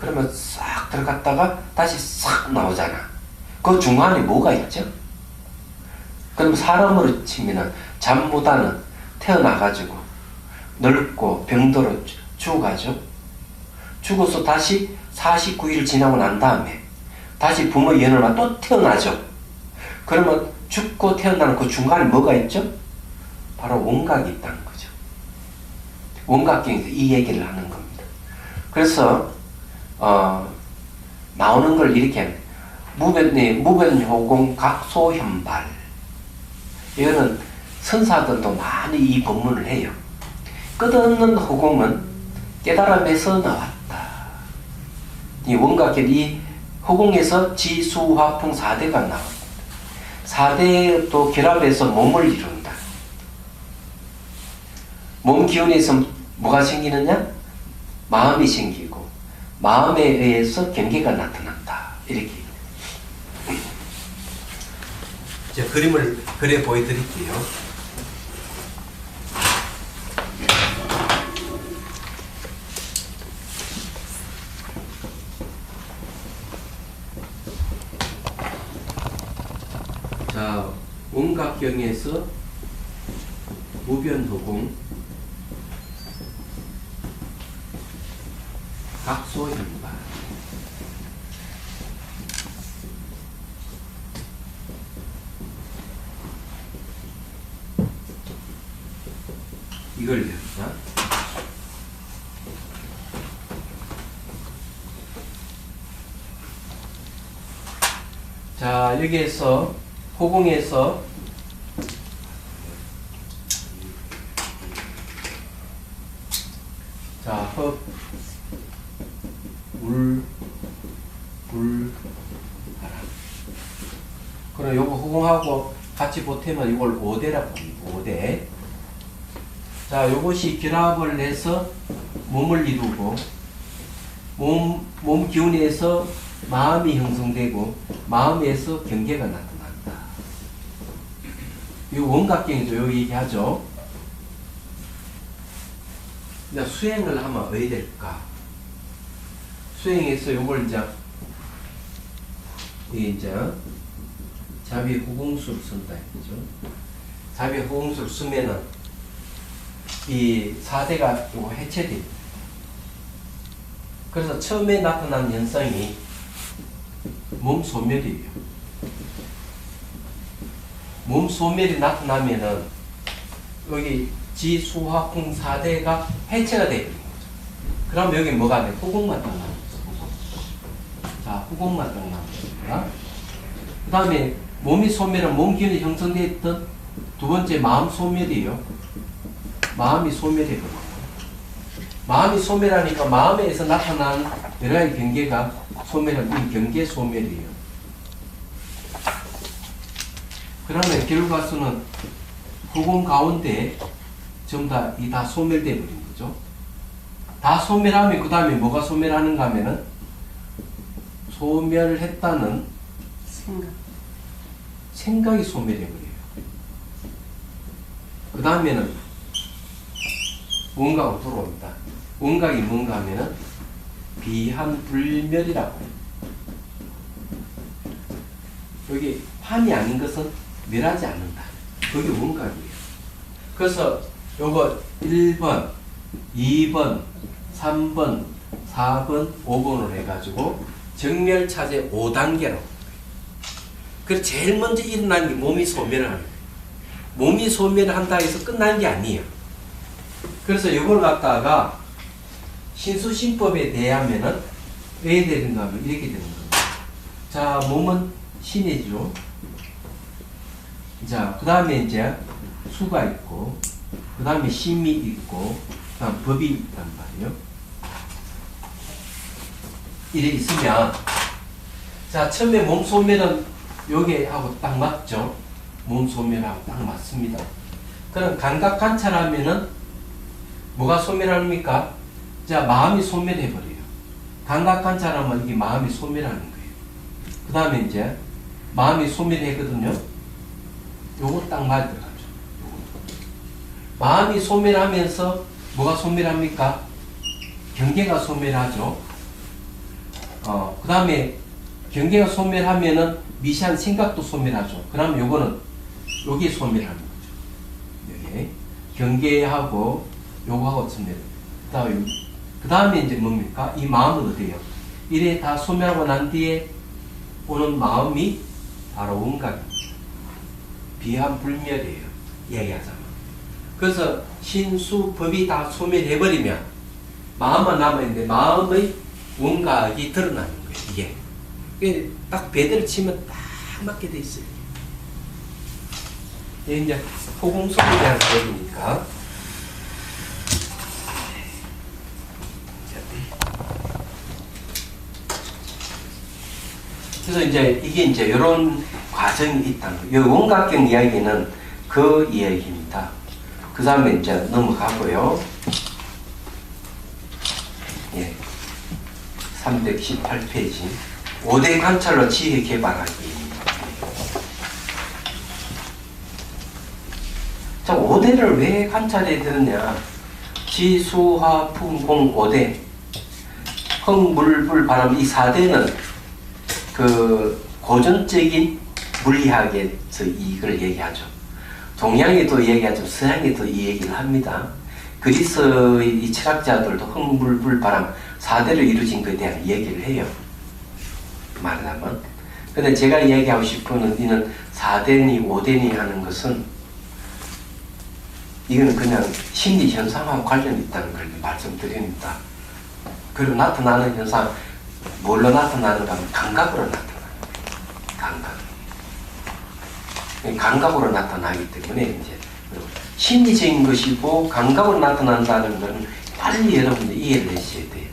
그러면 싹 들어갔다가 다시 싹 나오잖아. 그 중간에 뭐가 있죠? 그럼 사람으로 치면은 잠보다는 태어나가지고 늙고 병들어 죽어가죠. 죽어서 다시 49일 지나고 난 다음에 다시 부모 연을 받아 또 태어나죠. 그러면 죽고 태어나는 그 중간에 뭐가 있죠? 바로 원각이 있다는 거죠. 원각경에서 이 얘기를 하는 겁니다. 그래서 나오는 걸 이렇게 무변효공 각소현발. 이거는 선사들도 많이 이 법문을 해요. 끝없는 허공은 깨달음에서 나왔다. 이 원각경 이 허공에서 지수화풍 4대가 나옵니다. 4대도 결합해서 몸을 이룬다. 몸 기운에서 뭐가 생기느냐? 마음이 생기고 마음에 의해서 경계가 나타난다. 이렇게. 이제 그림을 그려 보여드릴게요. 자, 원각경에서 무변허공 각소현발 이걸 배웠다. 자, 여기에서 호공에서 자, 흡, 물, 불, 바람. 그럼 요거 호공하고 같이 보태면 이걸 5대라고 합니다. 5대. 자, 요것이 결합을 해서 몸을 이루고 몸 기운에서 마음이 형성되고 마음에서 경계가 나타난다. 이 원각경이죠. 요 얘기하죠. 이제 수행을 하면 어떻게 될까? 수행해서 요걸 이제 자비 호공수를 쓴다 했죠. 자비 호공수를 쓰면은 이 4대가 요거 해체됩니다. 그래서 처음에 나타난 현상이 몸 소멸이에요. 몸 소멸이 나타나면은 여기 지수화풍 4대가 해체가 되는 거죠. 그럼 여기 뭐가 돼? 후공만 딱 남았어. 자, 후공만 딱 남았습니다. 그 다음에 몸이 소멸은 몸 기운이 형성되어 있던 두 번째 마음 소멸이에요. 마음이 소멸해버려요. 마음이 소멸하니까 마음에서 나타난 여러 가지 경계가 소멸한 이 경계 소멸이에요. 그러면 결과수는 후공 가운데 전부 다 소멸되어 버린 거죠. 다 소멸하면 그 다음에 뭐가 소멸하는가 하면은 소멸했다는 생각이 소멸해버려요. 그 다음에는 원각으로 들어옵니다. 원각이 뭔가 하면은 비한불멸이라고 해요. 여기 한이 아닌 것은 멸하지 않는다. 그게 원각이에요. 그래서 요거 1번, 2번, 3번, 4번, 5번으로 해가지고 정멸차제 5단계라고. 그래서 제일 먼저 일어나는 게 몸이 소멸을 하는 거예요. 몸이 소멸을 한다 해서 끝난 게 아니에요. 그래서 이걸 갖다가 신수신법에 대하면은 왜 되는가 하면 이렇게 되는 겁니다. 자, 몸은 신이죠. 자, 그 다음에 이제 수가 있고, 그 다음에 심이 있고, 그 다음 법이 있단 말이에요. 이래 있으면, 자, 처음에 몸 소멸은 여기하고 딱 맞죠? 몸 소멸하고 딱 맞습니다. 그럼 감각 관찰하면은 뭐가 소멸합니까? 자, 마음이 소멸해버려요. 감각 관찰하면 이게 마음이 소멸하는 거예요. 그 다음에 이제 마음이 소멸했거든요. 요거 딱 맞아 들어가죠. 마음이 소멸하면서 뭐가 소멸합니까? 경계가 소멸하죠. 그 다음에 경계가 소멸하면은 미시한 생각도 소멸하죠. 그러면 요거는 여기에 소멸하는 거죠. 여기 경계하고 요거하고 소멸. 그 다음에 이제 뭡니까? 이 마음은 어디에요? 이래 다 소멸하고 난 뒤에 오는 마음이 바로 원각입니다. 비한불멸이에요. 얘기하자면. 그래서 신수법이 다 소멸해버리면 마음만 남아있는데 마음의 원각이 드러나는 거예요. 이게 딱 배대를 치면 딱 맞게 돼 있어요. 이게 이제 호공속에 대한 얘기니까. 그래서 이제 이게 이제 이런 과정이 있다는 거예요. 이 원각경 이야기는 그 이야기입니다. 그 다음에 이제 넘어가고요. 예. 318페이지. 5대 관찰로 지혜 개발하기. 자, 5대를 왜 관찰해야 되느냐? 지, 수, 화, 풍, 공 5대. 흙, 물, 불, 바람 이 4대는 그 고전적인 물리학에서 이걸 얘기하죠. 동양에도 얘기하죠. 서양에도 이 얘기를 합니다. 그리스의 이 철학자들도 흙, 물, 불, 바람 4대로 이루어진 것에 대한 얘기를 해요. 말하자면. 근데 제가 얘기하고 싶은 이는 4대니 5대니 하는 것은 이거는 그냥 심리 현상하고 관련이 있다는 걸 말씀드립니다. 그리고 나타나는 현상, 뭘로 나타나는가 하면 감각으로 나타나는 거예요. 감각으로 나타나기 때문에 이제 심리적인 것이고 감각으로 나타난다는 것은 빨리 여러분들이 이해를 하셔야 돼요.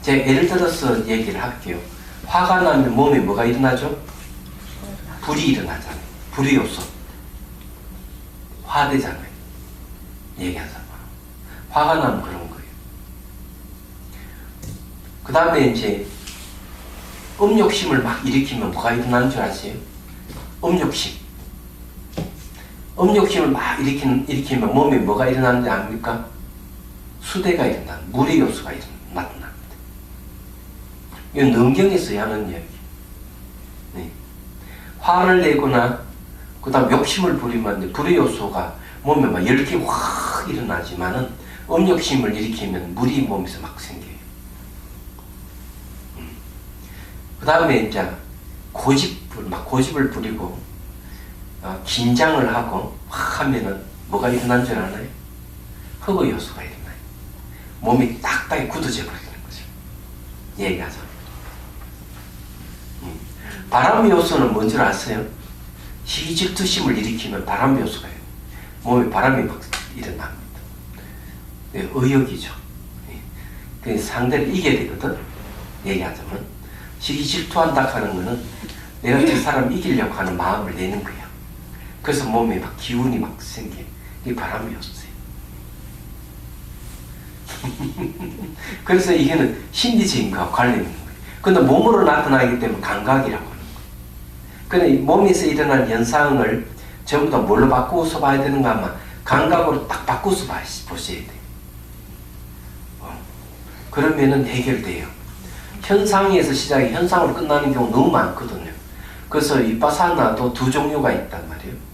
제가 예를 들어서 얘기를 할게요. 화가 나면 몸에 뭐가 일어나죠? 불이 일어나잖아요. 불의 요소. 화되잖아요. 얘기하자면. 화가 나면 그런 거예요. 그 다음에 이제 음욕심을 막 일으키면 뭐가 일어나는 줄 아세요? 음욕심. 음욕심을 막 일으키면 몸에 뭐가 일어나는지 압니까? 수대가 일어나, 물의 요소가 나타납니다. 이건 능경에서 하는 이야기. 네. 화를 내거나, 그 다음 욕심을 부리면 불의 요소가 몸에 막 열기 확 일어나지만은 음욕심을 일으키면 물이 몸에서 막 생겨요. 그 다음에 이제 고집을 부리고, 긴장을 하고 확 하면은 뭐가 일어난 줄 아나요? 흑의 요소가 일어나요. 몸이 딱딱이 굳어져 버리는 거죠. 얘기하자면. 바람 요소는 뭔 줄 아세요? 시기질투심을 일으키면 바람 요소가 있어요. 몸에 바람이 막 일어납니다. 네, 의욕이죠. 네. 상대를 이겨야 되거든. 얘기하자면. 시기질투한다 하는 거는 내가 저 사람 이기려고 하는 마음을 내는 거야. 그래서 몸에 막 기운이 막 생겨. 이 바람이 없어요. 그래서 이게는 심리적인 것과 관련이 있는 거예요. 근데 몸으로 나타나기 때문에 감각이라고 하는 거예요. 근데 몸에서 일어난 현상을 전부 다 뭘로 바꾸어서 봐야 되는가 하면 감각으로 딱 바꾸어서 보셔야 돼요. 그러면은 해결돼요. 현상에서 시작이 현상으로 끝나는 경우 너무 많거든요. 그래서 비파사나도 두 종류가 있단 말이에요.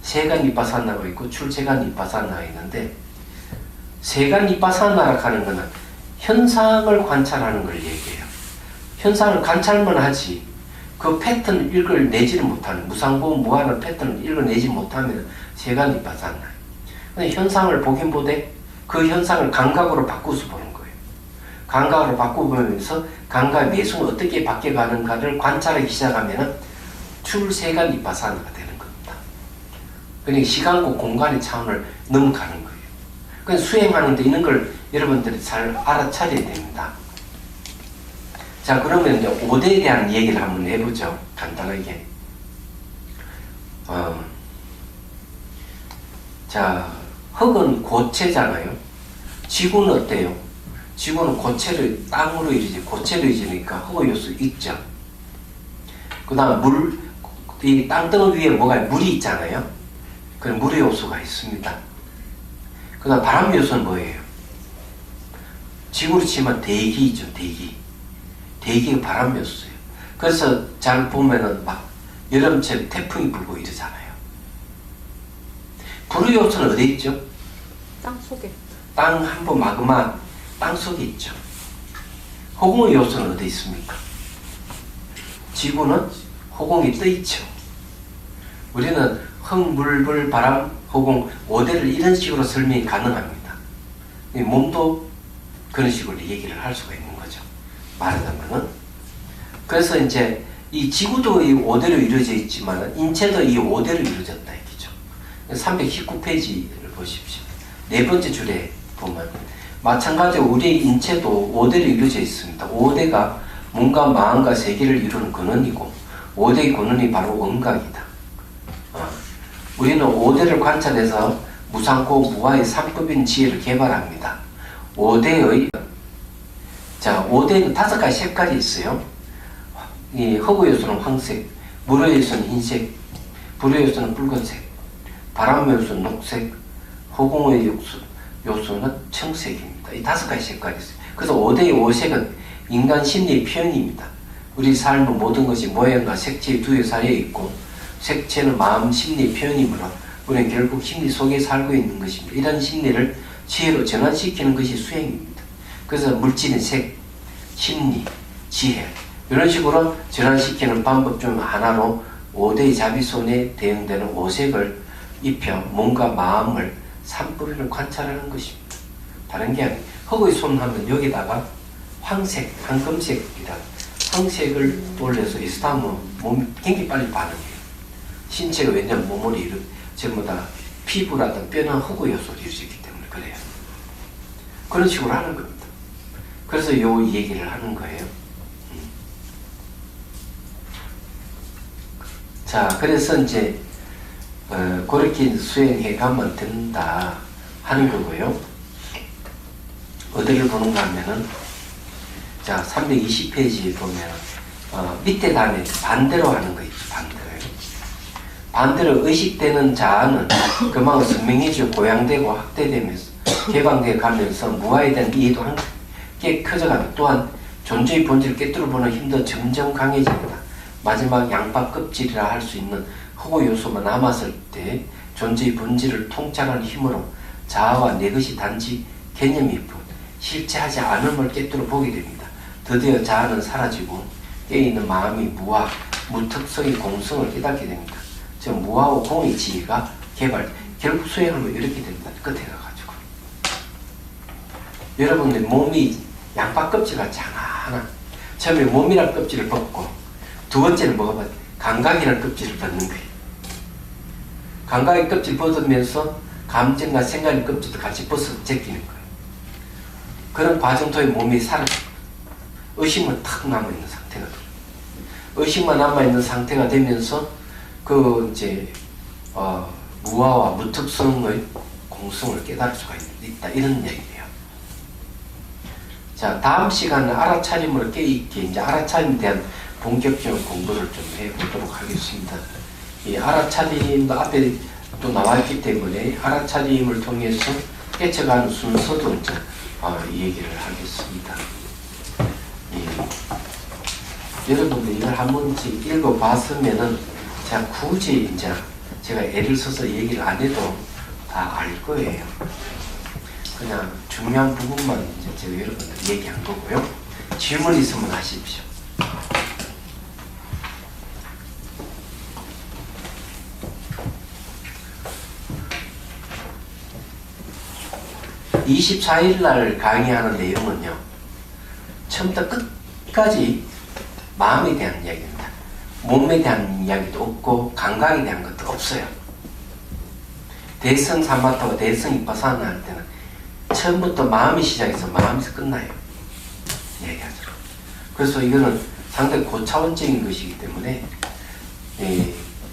세간 비파사나가 있고 출세간 비파사나가 있는데, 세간 비파사나라고 하는 것은 현상을 관찰하는 걸 얘기해요. 현상을 관찰만 하지 그 패턴을 읽어내지를 못하는, 무상보험 무한한 패턴을 읽어내지 못하면 세간 비파사나예요. 근데 현상을 보긴 보되 그 현상을 감각으로 바꾸어서 보는 거예요. 감각으로 바꾸면서 감각의 매수가 어떻게 바뀌어가는가를 관찰하기 시작하면 출세간 비파사나가 되는 겁니다. 그러니까 시간과 공간의 차원을 넘어가는 거예요. 그래서 수행하는데 있는 걸 여러분들이 잘 알아차려야 됩니다. 자, 그러면 이제 5대에 대한 얘기를 한번 해보죠. 간단하게. 자, 흙은 고체잖아요. 지구는 어때요? 지구는 고체를, 땅으로 이루어지, 고체로 이루어지니까 흙의 요소 있죠. 그 다음 이 땅덩어 위에 물이 있잖아요. 그럼 물의 요소가 있습니다. 그 다음 바람 요소는 뭐예요? 지구로 치면 대기죠, 대기. 대기가 바람 요소예요. 그래서 잘 보면은 막 여름철에 태풍이 불고 이러잖아요. 불의 요소는 어디 있죠? 땅 속에. 땅 한번 마그마 땅 속에 있죠. 호공의 요소는 어디 있습니까? 지구는 호공이 떠 있죠. 우리는 흙, 물, 불, 바람, 호공 5대를 이런 식으로 설명이 가능합니다. 몸도 그런 식으로 얘기를 할 수가 있는 거죠. 말하자면은. 그래서 이제 이 지구도 이 5대로 이루어져 있지만 인체도 이 5대로 이루어졌다 얘기죠. 319페이지를 보십시오. 네 번째 줄에 보면 마찬가지로 우리의 인체도 5대로 이루어져 있습니다. 5대가 몸과 마음과 세계를 이루는 근원이고 5대의 근원이 바로 원각이다. 우리는 5대를 관찰해서 무상고 무아의 3급인 지혜를 개발합니다. 5대의 5대는 5가지 색깔이 있어요. 이 흙의 요소는 황색, 물의 요소는 흰색, 불의 요소는 붉은색, 바람의 요소는 녹색, 허공의 요소는 청색입니다. 이 5가지 색깔이 있어요. 그래서 5대의 5색은 인간 심리의 표현입니다. 우리 삶의 모든 것이 모양과 색채의 두에 사이에 있고 색채는 마음 심리의 표현이므로 우리는 결국 심리 속에 살고 있는 것입니다. 이런 심리를 지혜로 전환시키는 것이 수행입니다. 그래서 물질의 색, 심리, 지혜 이런 식으로 전환시키는 방법 중 하나로 5대의 자비손에 대응되는 5색을 입혀 뭔가 마음을 산불을 관찰하는 것입니다. 다른 게 아니에요. 흙의 손 하면 여기다가 황색, 황금색이다. 황색을 올려서 있으면 몸이 굉장히 빨리 반응해요. 신체가 왜냐하면 몸을 전부 다 피부라든 뼈나 흙의 요소를 이루어지기 때문에 그래요. 그런 식으로 하는 겁니다. 그래서 요 얘기를 하는 거예요. 자, 그래서 이제 그렇게 수행해 가면 된다 하는 거고요. 어디를 보는가 하면은 자 320페이지에 보면 밑에 단에 반대로 하는 거 있죠. 반대로 의식되는 자아는 그만큼 선명해지고 고양되고 확대되면서 개방되어 가면서 무아에 대한 이해도 함께 커져가고 또한 존재의 본질을 깨뜨려보는 힘도 점점 강해집니다. 마지막 양파 껍질이라 할 수 있는 허구 요소만 남았을 때 존재의 본질을 통찰하는 힘으로 자아와 내 것이 단지 개념일 뿐 실체하지 않음을 깨뜨려 보게 됩니다. 드디어 자아는 사라지고 깨어있는 마음이 무아, 무특성의 공성을 깨닫게 됩니다. 즉 무아와 공의 지혜가 개발, 결국 수행하면 이렇게 됩니다. 끝에 가가지고 여러분들 몸이 양파 껍질 같지 하나 처음에 몸이란 껍질을 벗고 두 번째는 뭐가 감각이라는 껍질을 벗는 거예요. 감각의 껍질 벗으면서 감정과 생각의 껍질도 같이 벗어 제끼는 거예요. 그런 과정 통해 몸이 사라져요. 의식만 탁 남아있는 상태가 돼요. 의식만 남아있는 상태가 되면서 이제 무아와 무특성의 공성을 깨달을 수가 있다 이런 얘기예요. 자, 다음 시간은 알아차림으로 깨있게 이제 알아차림에 대한 본격적인 공부를 좀 해보도록 하겠습니다. 이 알아차림도 앞에 또 나와있기 때문에 알아차림을 통해서 깨쳐가는 순서도 이제 이 얘기를 하겠습니다. 여러분들 이걸 한 번씩 읽어봤으면은 제가 굳이 이제 제가 애를 써서 얘기를 안 해도 다 알 거예요. 그냥 중요한 부분만 이제 제가 여러분들 얘기한 거고요. 질문 있으면 하십시오. (24일) 강의하는 내용은요 처음부터 끝까지 마음에 대한 이야기입니다. 몸에 대한 이야기도 없고 감각에 대한 것도 없어요. 대성 사마타와 대성 이파사나 할 때는 처음부터 마음이 시작해서 마음에서 끝나요. 얘기하죠. 그래서 이거는 상당히 고차원적인 것이기 때문에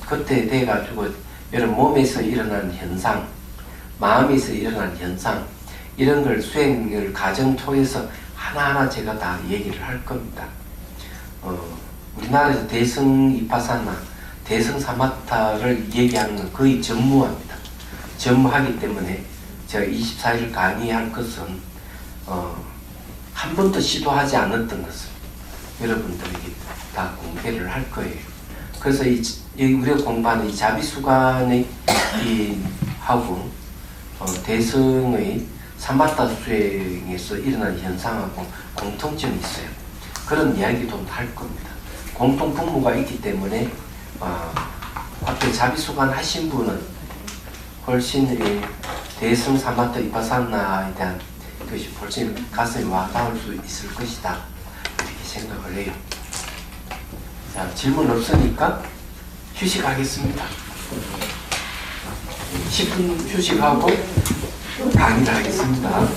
그때 돼가지고 여러분 몸에서 일어나는 현상, 마음에서 일어나는 현상 이런 걸 수행을 과정 통해서 하나하나 제가 다 얘기를 할 겁니다. 우리나라에서 대성 이파사나 대성 사마타를 얘기하는 건 거의 전무합니다. 전무하기 때문에 제가 24일 강의할 것은 한 번도 시도하지 않았던 것을 여러분들에게 다 공개를 할 거예요. 그래서 우리가 공부하는 이 자비수관의 하고 대성의 사마타 수행에서 일어나는 현상하고 공통점이 있어요. 그런 이야기도 할 겁니다. 공통 분모가 있기 때문에 앞에 자비수관 하신 분은 훨씬 대성 사마타 이파사나에 대한 것이 훨씬 가슴에 와닿을 수 있을 것이다 이렇게 생각을 해요. 자, 질문 없으니까 휴식하겠습니다. 10분 휴식하고 강의를 하겠습니다.